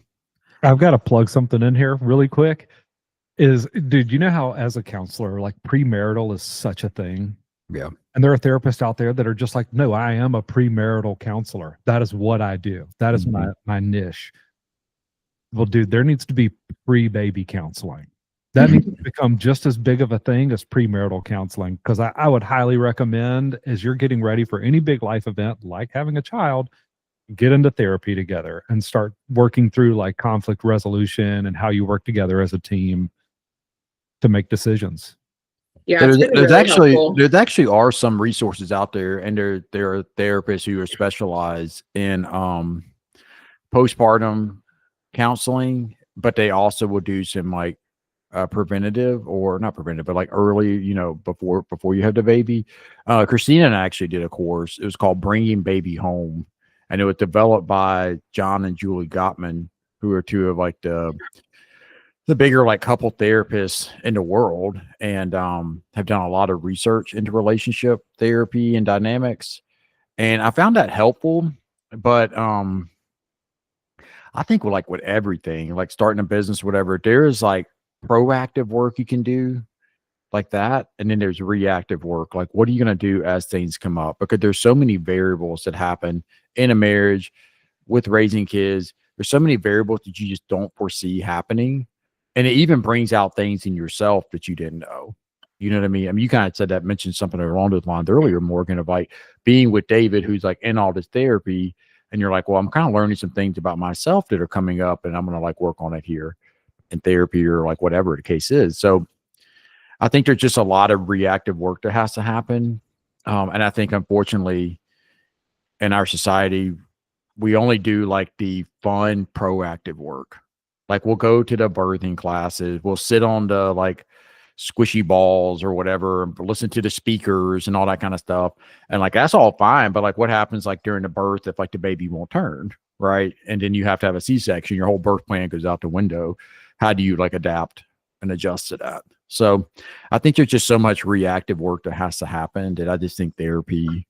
I've got to plug something in here really quick. Dude, you know how as a counselor, like premarital is such a thing? Yeah. And there are therapists out there that are just like, no, I am a premarital counselor. That is what I do. That is my niche. Well, dude, there needs to be pre-baby counseling. That needs to become just as big of a thing as premarital counseling, because I would highly recommend, as you're getting ready for any big life event like having a child, get into therapy together and start working through like conflict resolution and how you work together as a team to make decisions. Yeah, there's actually are some resources out there, and there are therapists who are specialized in postpartum counseling, but they also will do some like preventative, or not preventative, but like early, before you have the baby. Christina and I actually did a course. It was called Bringing Baby Home, and it was developed by John and Julie Gottman, who are two of like the bigger like couple therapists in the world, and have done a lot of research into relationship therapy and dynamics. And I found that helpful, but I think with everything, like starting a business, whatever, there is like proactive work you can do like that. And then there's reactive work. Like, what are you going to do as things come up? Because there's so many variables that happen in a marriage with raising kids. There's so many variables that you just don't foresee happening. And it even brings out things in yourself that you didn't know. You know what I mean? I mean, you kind of mentioned something along those lines earlier, Morgan, of like being with David, who's like in all this therapy. And you're like, well, I'm kind of learning some things about myself that are coming up, and I'm going to like work on it here in therapy, or like whatever the case is. So I think there's just a lot of reactive work that has to happen. And I think, unfortunately, in our society, we only do like the fun, proactive work. Like we'll go to the birthing classes, we'll sit on the like squishy balls or whatever, listen to the speakers and all that kind of stuff. And like, that's all fine. But like, what happens like during the birth if like the baby won't turn, right? And then you have to have a C-section, your whole birth plan goes out the window. How do you like adapt and adjust to that? So I think there's just so much reactive work that has to happen, that I just think therapy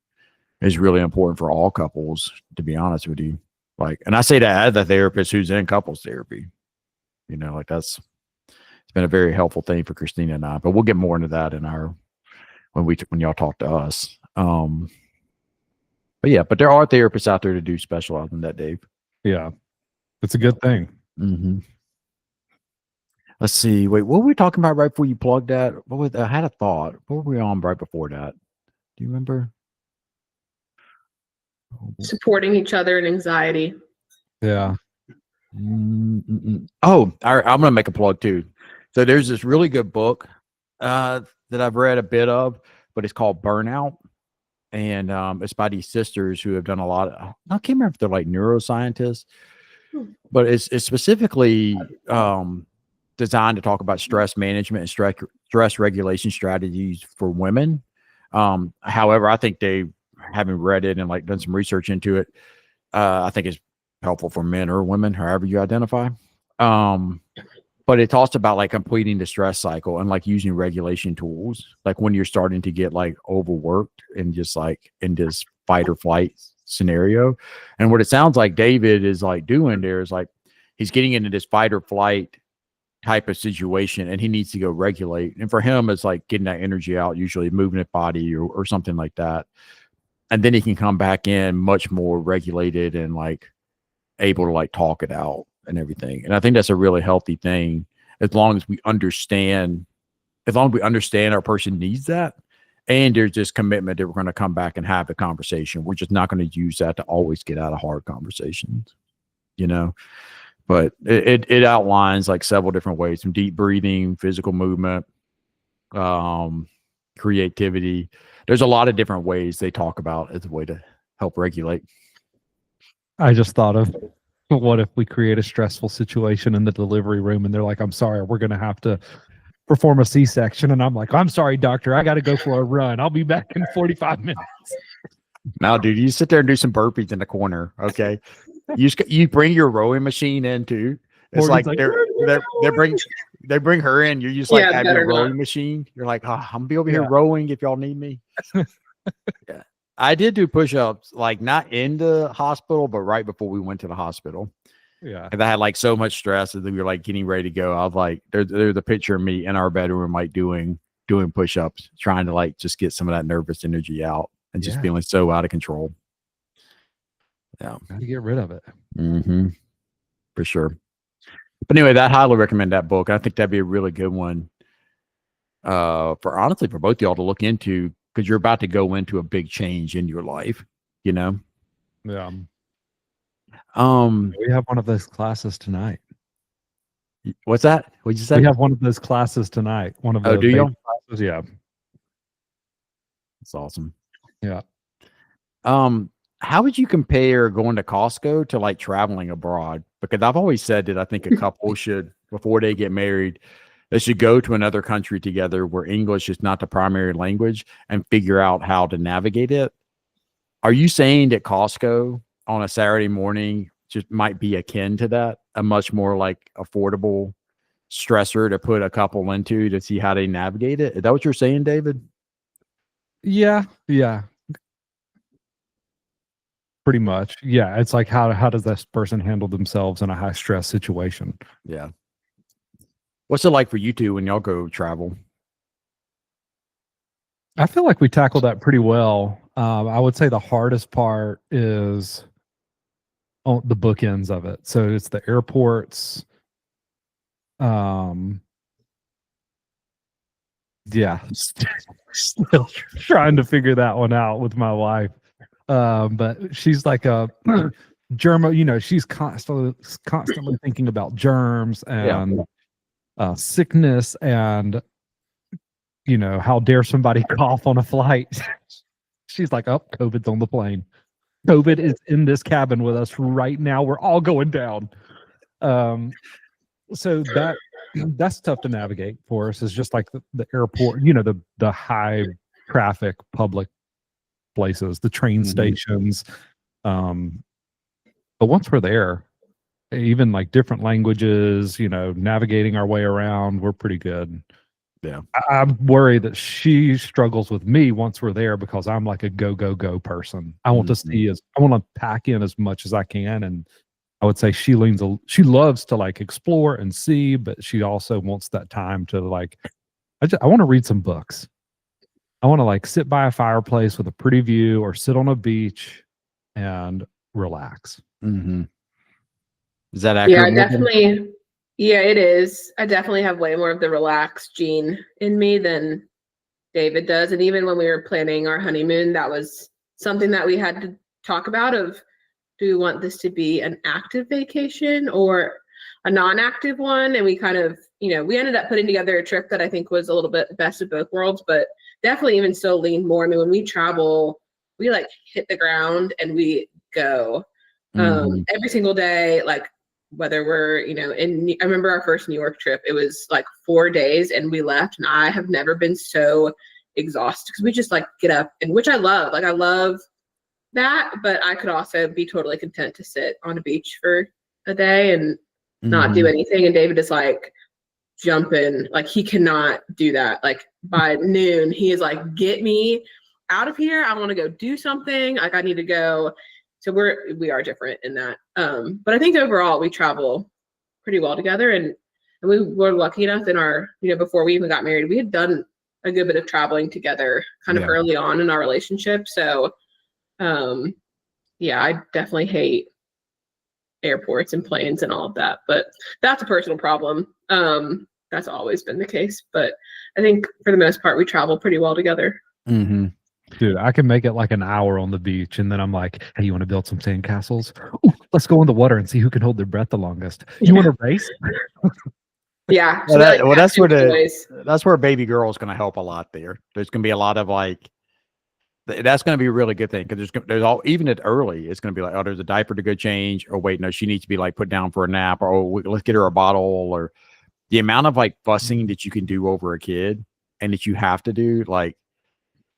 is really important for all couples, to be honest with you. Like, and I say that as a therapist who's in couples therapy, like it's been a very helpful thing for Christina and I, but we'll get more into that in when y'all talk to us. But there are therapists out there to do specialize in that, Dave. Yeah. It's a good thing. Mm-hmm. Let's see. Wait, what were we talking about right before you plugged that? I had a thought. What were we on right before that? Do you remember? Supporting each other in anxiety. Yeah. Oh, I'm going to make a plug too. So there's this really good book that I've read a bit of, but it's called Burnout. And it's by these sisters who have done a lot of, I can't remember if they're like neuroscientists, but it's specifically designed to talk about stress management and stress regulation strategies for women. However, I think they, having read it and like done some research into it, I think it's helpful for men or women, however you identify. but it talks about like completing the stress cycle and like using regulation tools, like when you're starting to get like overworked and just like in this fight or flight scenario. And what it sounds like David is like doing there is like he's getting into this fight or flight type of situation and he needs to go regulate. And for him, it's like getting that energy out, usually moving his body or something like that. And then he can come back in much more regulated and like able to like talk it out and everything. And I think that's a really healthy thing as long as we understand our person needs that. And there's this commitment that we're going to come back and have the conversation. We're just not going to use that to always get out of hard conversations, you know? But it outlines like several different ways, from deep breathing, physical movement, creativity. There's a lot of different ways they talk about as a way to help regulate. I just thought of, what if we create a stressful situation in the delivery room and they're like, I'm sorry, we're going to have to perform a C-section. And I'm like, I'm sorry, doctor, I got to go for a run. I'll be back in 45 minutes. Now, dude, you sit there and do some burpees in the corner. Okay. You bring your rowing machine in too. It's like they bring her in. You just like have your rowing machine. You're like, I'm gonna be over here rowing if y'all need me. Yeah. I did do push-ups, like not in the hospital, but right before we went to the hospital. Yeah. And I had like so much stress that we were like getting ready to go. I was like, there's a picture of me in our bedroom, like doing push-ups, trying to like just get some of that nervous energy out and just feeling so out of control. Yeah. Got to get rid of it. Mm-hmm. For sure. But anyway, I highly recommend that book. I think that'd be a really good one for both of y'all to look into, because you're about to go into a big change in your life, you know? Yeah. We have one of those classes tonight. What's that? What'd you say? We have one of those classes tonight. One of the do you? classes. Yeah. That's awesome. Yeah. How would you compare going to Costco to like traveling abroad? Because I've always said that I think a couple should, before they get married, they should go to another country together where English is not the primary language and figure out how to navigate it. Are you saying that Costco on a Saturday morning just might be akin to that, a much more like affordable stressor to put a couple into to see how they navigate it? Is that what you're saying, David? Yeah. Yeah. Pretty much. Yeah. It's like, how does this person handle themselves in a high stress situation? Yeah. What's it like for you two when y'all go travel? I feel like we tackled that pretty well. I would say the hardest part is on the bookends of it. So it's the airports. Yeah, still trying to figure that one out with my wife. But she's like a germ, she's constantly thinking about germs and sickness and, how dare somebody cough on a flight? She's like, oh, COVID's on the plane. COVID is in this cabin with us right now. We're all going down. So that's tough to navigate for us. Is just like the airport, the high traffic public places, the train stations. But once we're there, even like different languages, navigating our way around, we're pretty good. Yeah. I'm worried that she struggles with me once we're there because I'm like a go person. I want to I want to pack in as much as I can. And I would say she loves to like explore and see, but she also wants that time to like, I want to read some books. I want to like sit by a fireplace with a pretty view or sit on a beach and relax. Mm-hmm. Is that accurate? Yeah, definitely. Yeah, it is. I definitely have way more of the relaxed gene in me than David does. And even when we were planning our honeymoon, that was something that we had to talk about of, do we want this to be an active vacation or a non-active one? And we kind of, we ended up putting together a trip that I think was a little bit best of both worlds, but definitely even still lean more. I mean, when we travel, we like hit the ground and we go every single day, like whether we're, I remember our first New York trip, it was like 4 days and we left and I have never been so exhausted because we just like get up, and which I love. Like I love that, but I could also be totally content to sit on a beach for a day and not do anything. And David is like, jumping. Like he cannot do that. Like by noon, he is like, get me out of here. I want to go do something. Like I need to go. So we are different in that. But I think overall we travel pretty well together, and we were lucky enough in our, before we even got married, we had done a good bit of traveling together kind of early on in our relationship. So yeah, I definitely hate airports and planes and all of that, but that's a personal problem. That's always been the case, but I think for the most part we travel pretty well together. Mm-hmm. Dude, I can make it like an hour on the beach, and then I'm like, hey, you want to build some sandcastles? Ooh, let's go in the water and see who can hold their breath the longest. You want to race? Yeah. Well, that's where baby girl is going to help a lot there. There's going to be a lot of like, that's going to be a really good thing, because there's all, even at early, it's going to be like, oh, there's a diaper to go change, or wait, no, she needs to be like put down for a nap, or oh, let's get her a bottle, or the amount of like fussing that you can do over a kid and that you have to do, like,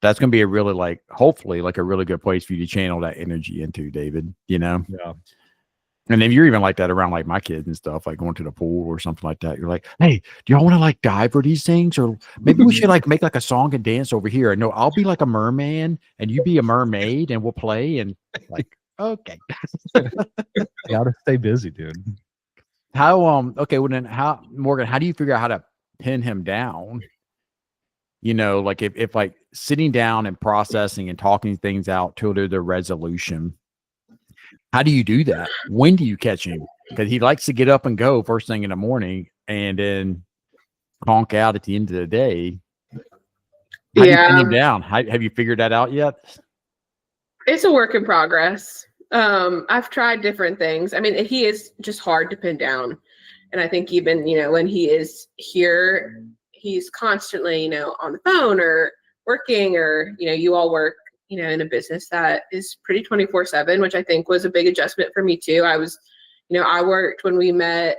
that's going to be a really, like, hopefully like a really good place for you to channel that energy into, David, Yeah. And if you're even like that around like my kids and stuff, like going to the pool or something like that, you're like, hey, do y'all want to like dive for these things? Or maybe we should like make like a song and dance over here. And no, I'll be like a merman and you be a mermaid and we'll play. And like, okay. Gotta stay busy, dude. Okay, well then Morgan, how do you figure out how to pin him down? Like if like sitting down and processing and talking things out till there's a resolution, how do you do that? When do you catch him? Because he likes to get up and go first thing in the morning and then conk out at the end of the day. How do you pin him down? Have you figured that out yet? It's a work in progress. I've tried different things. I mean, he is just hard to pin down. And I think even, when he is here, he's constantly, on the phone or working, or, you all work, in a business that is pretty 24/7, which I think was a big adjustment for me too. I was, I worked when we met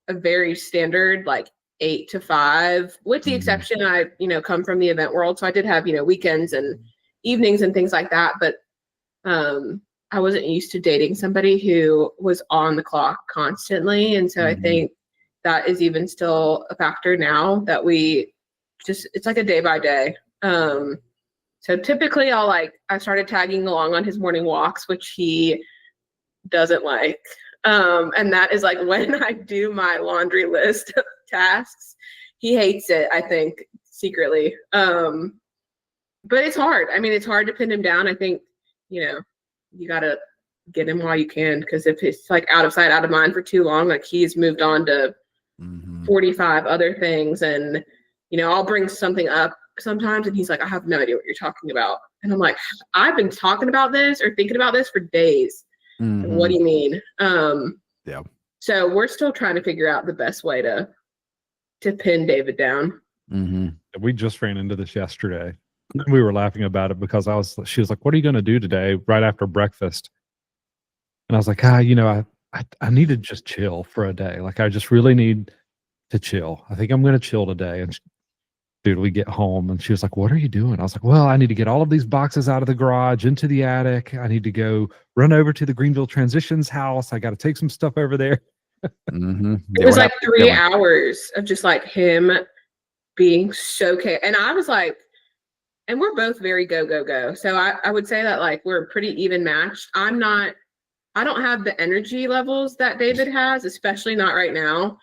a very standard, like 8 to 5, with the exception I, come from the event world. So I did have, weekends and evenings and things like that. But I wasn't used to dating somebody who was on the clock constantly. And so I think that is even still a factor now that it's like a day by day. So typically I started tagging along on his morning walks, which he doesn't like. And that is like when I do my laundry list of tasks, he hates it, I think, secretly. But it's hard. I mean, it's hard to pin him down. I think, you got to get him while you can, because if it's like out of sight, out of mind for too long, like he's moved on to 45 other things. And, I'll bring something up sometimes and he's like, I have no idea what you're talking about. And I'm like, I've been talking about this or thinking about this for days. What do you mean? So we're still trying to figure out the best way to pin David down. We just ran into this yesterday. We were laughing about it because she was like, what are you going to do today right after breakfast? And I was like, I need to just chill for a day. Like, I just really need to chill. I think I'm going to chill today. And dude, we get home and she was like, what are you doing? I was like, well, I need to get all of these boxes out of the garage into the attic. I need to go run over to the Greenville Transitions house. I got to take some stuff over there. It was like 3 hours of just like him being so and I was like, and we're both very go. So I would say that like we're pretty even matched. I don't have the energy levels that David has, especially not right now.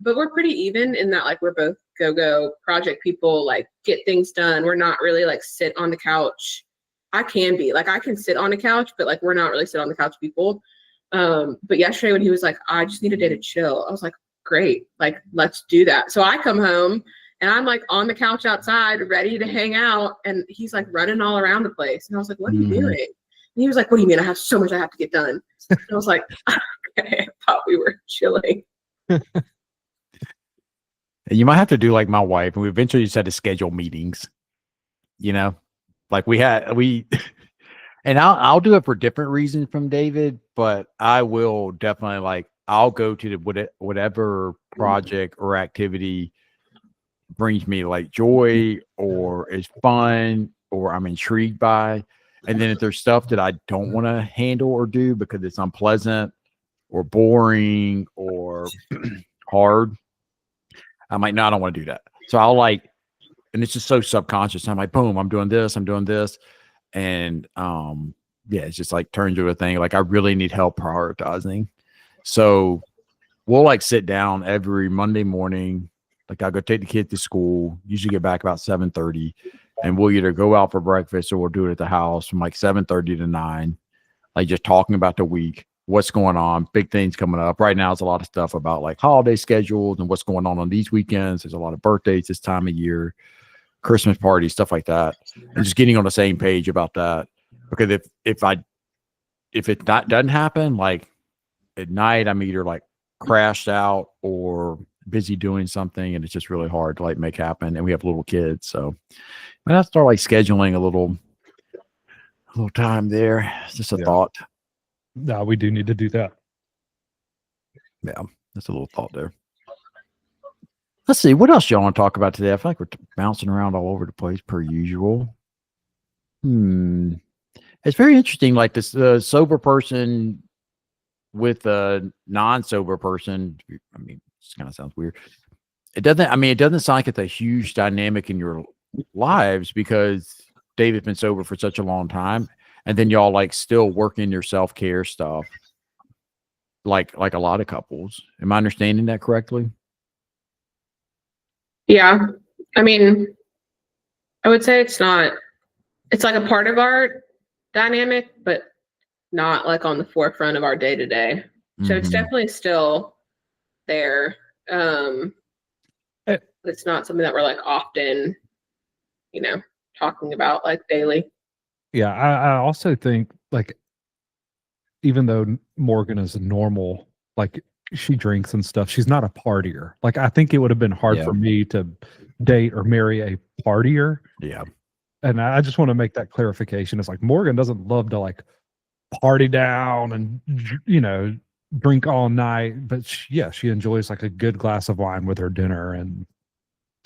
But we're pretty even in that like we're both go project people, like get things done. We're not really like sit on the couch. I can be like, I can sit on the couch, but like we're not really sit on the couch people. But yesterday when he was like, I just need a day to chill, I was like, great, like let's do that. So I come home and I'm like on the couch outside ready to hang out, and he's like running all around the place. And I was like, what are you doing? And he was like, what do you mean? I have so much I have to get done. And I was like, okay, I thought we were chilling. You might have to do like my wife, and we eventually just had to schedule meetings, like and I'll do it for different reasons from David, but I will definitely like, I'll go to whatever project or activity brings me like joy or is fun or I'm intrigued by. And then if there's stuff that I don't want to handle or do because it's unpleasant or boring or hard, I'm like, no, I don't want to do that. So I'll like, and it's just so subconscious. I'm like, boom, I'm doing this. And yeah, it's just like turned into a thing. Like I really need help prioritizing. So we'll like sit down every Monday morning. Like I'll go take the kid to school, usually get back about 7:30, and we'll either go out for breakfast or we'll do it at the house from like 7:30 to 9, like just talking about the week, what's going on, big things coming up. Right now, it's a lot of stuff about like holiday schedules and what's going on these weekends. There's a lot of birthdays this time of year, Christmas parties, stuff like that, and just getting on the same page about that. Because if it doesn't happen, like at night, I'm either like crashed out or busy doing something, and it's just really hard to like make happen. And we have little kids, so when I start like scheduling a little time there, it's just a thought. No, we do need to do that. Yeah, that's a little thought there. Let's see, what else y'all want to talk about today? I feel like we're bouncing around all over the place per usual. It's very interesting, like this sober person with a non-sober person. I mean, it kind of sounds weird. It doesn't sound like it's a huge dynamic in your lives because David's been sober for such a long time, and then y'all like still working your self-care stuff, like a lot of couples. Am I understanding that correctly? Yeah. I mean, I would say it's like a part of our dynamic, but not like on the forefront of our day to day. So it's definitely still there. It's not something that we're like often, talking about like daily. Yeah. I also think like, even though Morgan is normal, like she drinks and stuff, she's not a partier. Like I think it would have been hard for me to date or marry a partier. Yeah. And I just want to make that clarification. It's like Morgan doesn't love to like party down and drink all night, but she enjoys like a good glass of wine with her dinner. And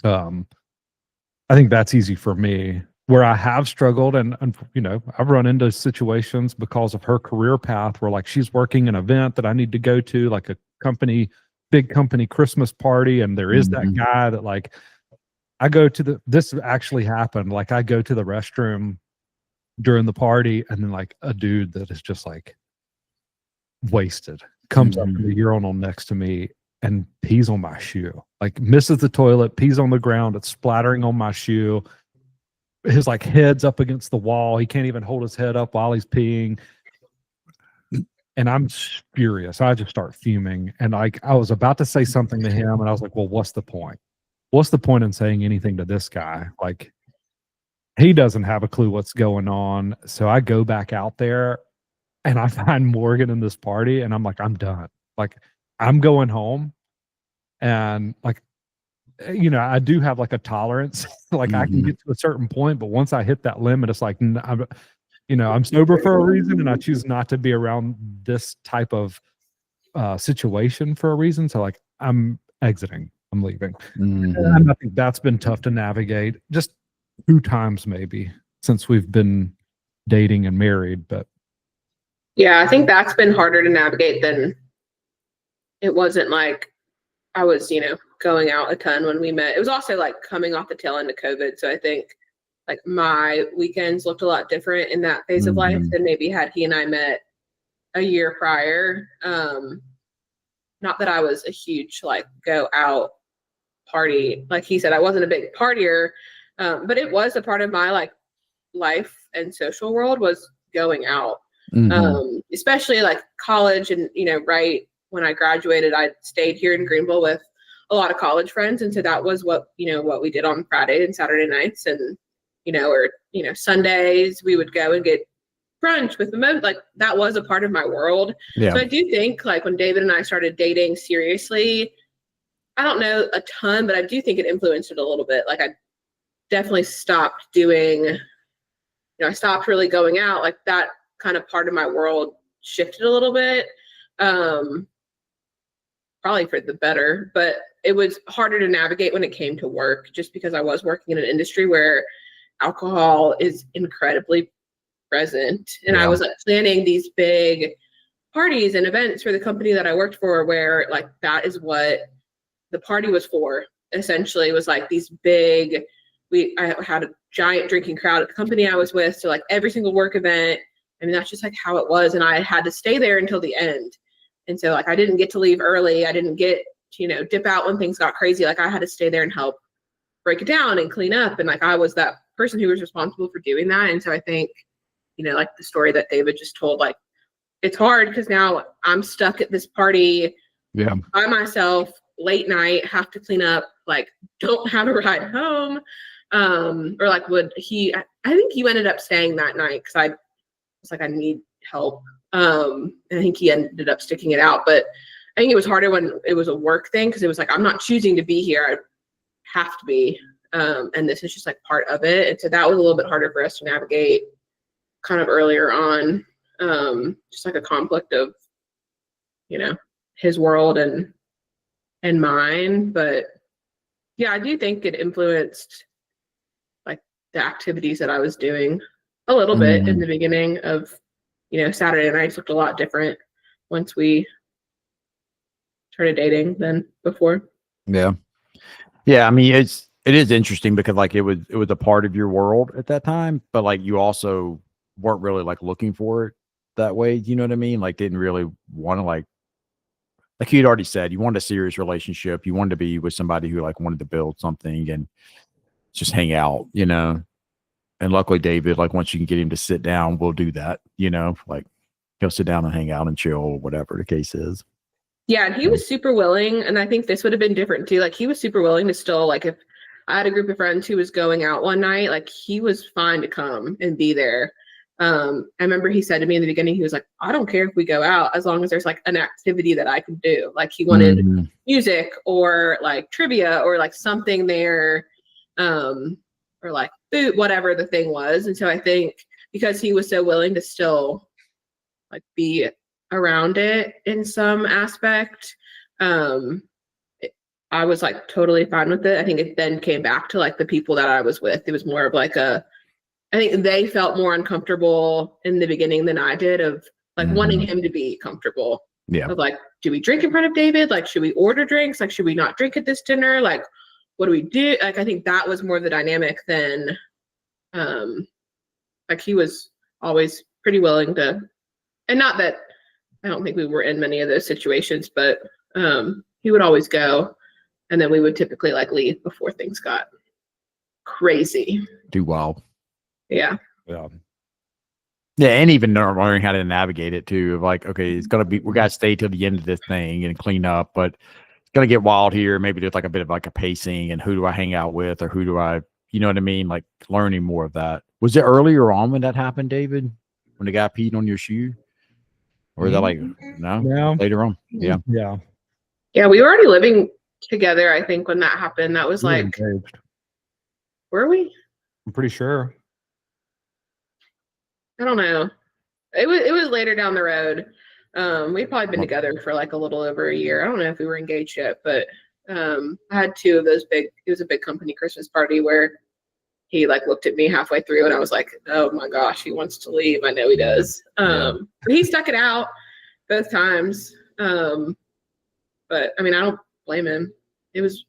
I think that's easy for me. Where I have struggled, and I've run into situations because of her career path where like she's working an event that I need to go to, like a big company Christmas party, and there is that guy that like I go to this actually happened. Like I go to the restroom during the party, and then like a dude that is just like wasted comes up to the urinal next to me and pees on my shoe, like misses the toilet, pees on the ground, it's splattering on my shoe. His like head's up against the wall. He can't even hold his head up while he's peeing. And I'm furious. I just start fuming. And like I was about to say something to him, and I was like, well, what's the point? What's the point in saying anything to this guy? Like he doesn't have a clue what's going on. So I go back out there and I find Morgan in this party, and I'm like, I'm done. Like I'm going home. And like, I do have like a tolerance. Like I can get to a certain point, but once I hit that limit, it's like, I'm sober for a reason, and I choose not to be around this type of situation for a reason. So like I'm exiting, I'm leaving. And I think that's been tough to navigate just 2 times maybe since we've been dating and married. But yeah, I think that's been harder to navigate than it wasn't like I was, going out a ton when we met. It was also like coming off the tail end of COVID. So I think like my weekends looked a lot different in that phase of life than maybe had he and I met a year prior. Not that I was a huge like go out party. Like he said, I wasn't a big partier, but it was a part of my like life and social world was going out. Especially like college and, right when I graduated, I stayed here in Greenville with a lot of college friends. And so that was what we did on Friday and Saturday nights. And, or, Sundays we would go and get brunch with like that was a part of my world. Yeah. So I do think like when David and I started dating seriously, I don't know a ton, but I do think it influenced it a little bit. Like I definitely stopped doing, I stopped really going out. Like that kind of part of my world shifted a little bit. Probably for the better, but it was harder to navigate when it came to work, just because I was working in an industry where alcohol is incredibly present. And I was like planning these big parties and events for the company that I worked for, where like that is what the party was for. essentially was like these big, I had a giant drinking crowd at the company I was with. So like every single work event, I mean, that's just like how it was. And I had to stay there until the end. And so like, I didn't get to leave early. I didn't get to, dip out when things got crazy. Like I had to stay there and help break it down and clean up. And like, I was that person who was responsible for doing that. And so I think, like the story that David just told, like, it's hard because now I'm stuck at this party by myself, late night, have to clean up, like don't have a ride home. Or like I think he ended up staying that night because I was like, I need help. And I think he ended up sticking it out. But I think it was harder when it was a work thing because it was like, I'm not choosing to be here. I have to be. And this is just like part of it. And so that was a little bit harder for us to navigate kind of earlier on. Just like a conflict of, his world and mine. But yeah, I do think it influenced like the activities that I was doing a little bit in the beginning of, Saturday nights looked a lot different once we started dating than before. Yeah. Yeah. I mean, it is interesting because like it was a part of your world at that time, but like you also weren't really like looking for it that way. You know what I mean? Like didn't really want to like you'd already said, you wanted a serious relationship. You wanted to be with somebody who like wanted to build something and just hang out, And luckily David, like once you can get him to sit down, we'll do that, like he'll sit down and hang out and chill or whatever the case is. Yeah. And he was super willing. And I think this would have been different too. Like he was super willing to still, like if I had a group of friends who was going out one night, like he was fine to come and be there. I remember he said to me in the beginning, he was like, I don't care if we go out as long as there's like an activity that I can do. Like he wanted music or like trivia or like something there, or like food, whatever the thing was. And so I think because he was so willing to still like be around it in some aspect, I was like totally fine with it. I think it then came back to like the people that I was with. It was more of like I think they felt more uncomfortable in the beginning than I did of like wanting him to be comfortable. Yeah. Of like, do we drink in front of David? Like, should we order drinks? Like, should we not drink at this dinner? Like, what do we do? Like, I think that was more the dynamic than, like he was always pretty willing to, and not that I don't think we were in many of those situations, but he would always go. And then we would typically like leave before things got crazy. Do wild. Yeah. Yeah. Yeah. And even learning how to navigate it too. Of like, okay, we got to stay till the end of this thing and clean up, but it's going to get wild here. Maybe there's like a bit of like a pacing and who do I hang out with or who do I, you know what I mean? Like learning more of that. Was it earlier on when that happened, David? When the guy peed on your shoe? Or is that like, no, later on? Yeah. Yeah. Yeah. We were already living together, I think, when that happened. That was like, engaged. Were we? I'm pretty sure. I don't know. It was later down the road. We'd probably been together for like a little over a year. I don't know if we were engaged yet, but I had two of those it was a big company Christmas party where he like looked at me halfway through and I was like, oh my gosh, he wants to leave. I know he does. But he stuck it out both times. But I mean, I don't blame him. It was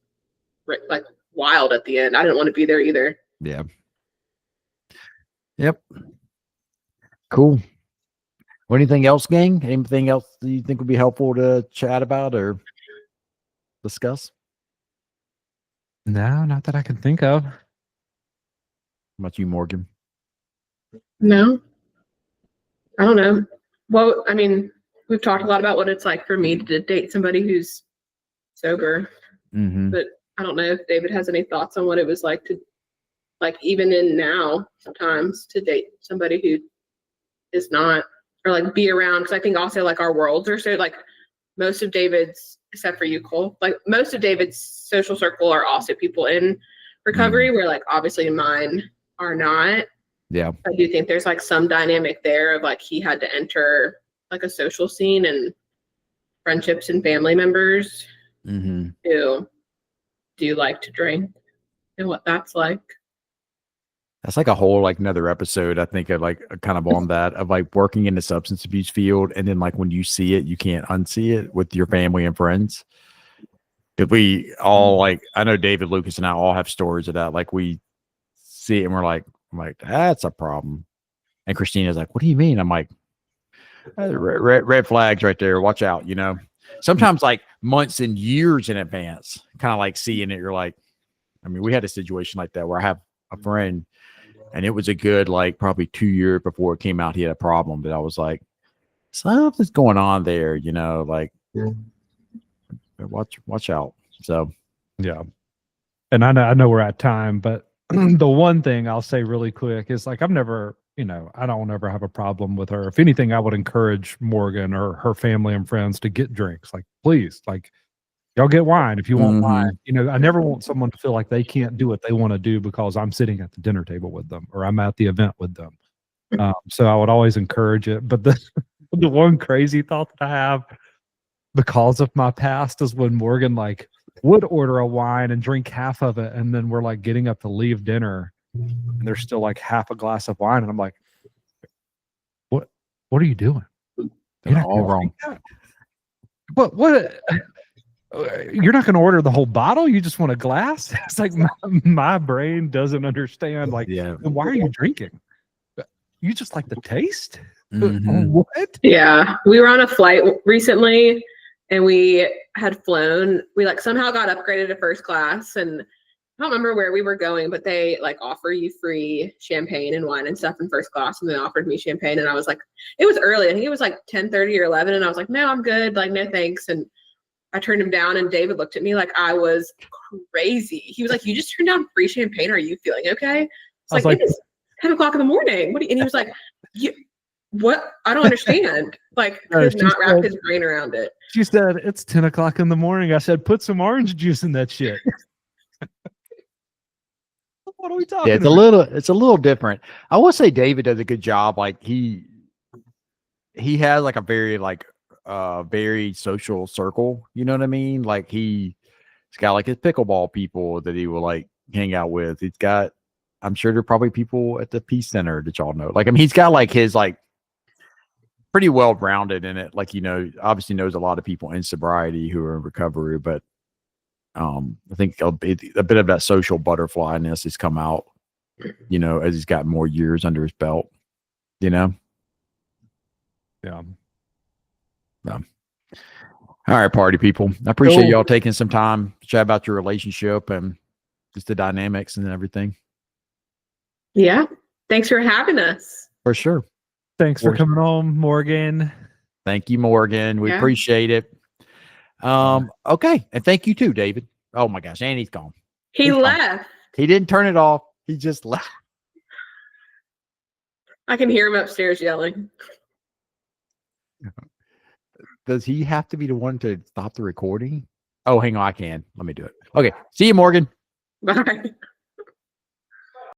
like wild at the end. I didn't want to be there either. Yeah. Yep. Cool. Well, anything else, gang? Anything else that you think would be helpful to chat about or discuss? No, not that I can think of. How about you, Morgan? No. I don't know. Well, I mean, we've talked a lot about what it's like for me to date somebody who's sober. But I don't know if David has any thoughts on what it was like to, like, even in now, sometimes to date somebody who is not, or like be around. Because I think also like our worlds are so like most of David's, except for you, Cole, like most of David's social circle are also people in recovery, where like obviously mine are not. Yeah. I do think there's like some dynamic there of like he had to enter like a social scene and friendships and family members who do like to drink and what that's like. That's like a whole like another episode, I think, of like kind of on that of like working in the substance abuse field, and then like when you see it, you can't unsee it with your family and friends. Cause we all like, I know David, Lucas, and I all have stories of that. Like we see it and we're like, I'm like, that's a problem. And Christina's like, what do you mean? I'm like, red flags right there. Watch out. You know, sometimes like months and years in advance, kind of like seeing it. You're like, I mean, we had a situation like that where I have a friend and it was a good, like probably 2 years before it came out, he had a problem that I was like, something's going on there, you know, like watch out. So, Yeah. And I know we're at time, but the one thing I'll say really quick is like, I've never, you know, I don't ever have a problem with her. If anything, I would encourage Morgan or her family and friends to get drinks. Like, please, like, y'all get wine if you want wine. You know, I never want someone to feel like they can't do what they want to do because I'm sitting at the dinner table with them or I'm at the event with them. So I would always encourage it. But the one crazy thought that I have because of my past is when Morgan like would order a wine and drink half of it, and then we're like getting up to leave dinner, and there's still like half a glass of wine, and I'm like, "What are you doing? You're all wrong." What? You're not going to order the whole bottle? You just want a glass? It's like my brain doesn't understand. Like, Yeah. why are you drinking? You just like the taste? Mhm. What? Yeah, we were on a flight recently and we had flown. We like somehow got upgraded to first class, and I don't remember where we were going, but they like offer you free champagne and wine and stuff in first class, and they offered me champagne, and I was like, it was early. I think it was like 10:30 or 11, and I was like, no, I'm good. Like, no thanks. And I turned him down, and David looked at me like I was crazy. He was like, you just turned down free champagne. Are you feeling okay? It's like, it is 10 o'clock in the morning. What? And he was like, what? I don't understand. Like, could not wrap his brain around it. She said, it's 10 o'clock in the morning. I said, put some orange juice in that shit. What are we talking Yeah, about? it's a little different. I will say David does a good job. Like he has like a very social circle. You know what I mean? Like he's got like his pickleball people that he will like hang out with. I'm sure there are probably people at the Peace Center that y'all know. Like, I mean, he's got like his like pretty well rounded in it. Like, you know, obviously knows a lot of people in sobriety who are in recovery, but I think a bit of that social butterflyness has come out, you know, as he's got more years under his belt, you know? Yeah. All right, party people. I appreciate y'all taking some time to chat about your relationship and just the dynamics and everything. Yeah. Thanks for having us. For sure. Thanks for coming on, Morgan. Thank you, Morgan. We appreciate it. Okay. And thank you too, David. Oh my gosh. And he's gone. He left. He didn't turn it off. He just left. I can hear him upstairs yelling. Does he have to be the one to stop the recording? Oh, hang on. I can. Let me do it. Okay. See you, Morgan. Bye.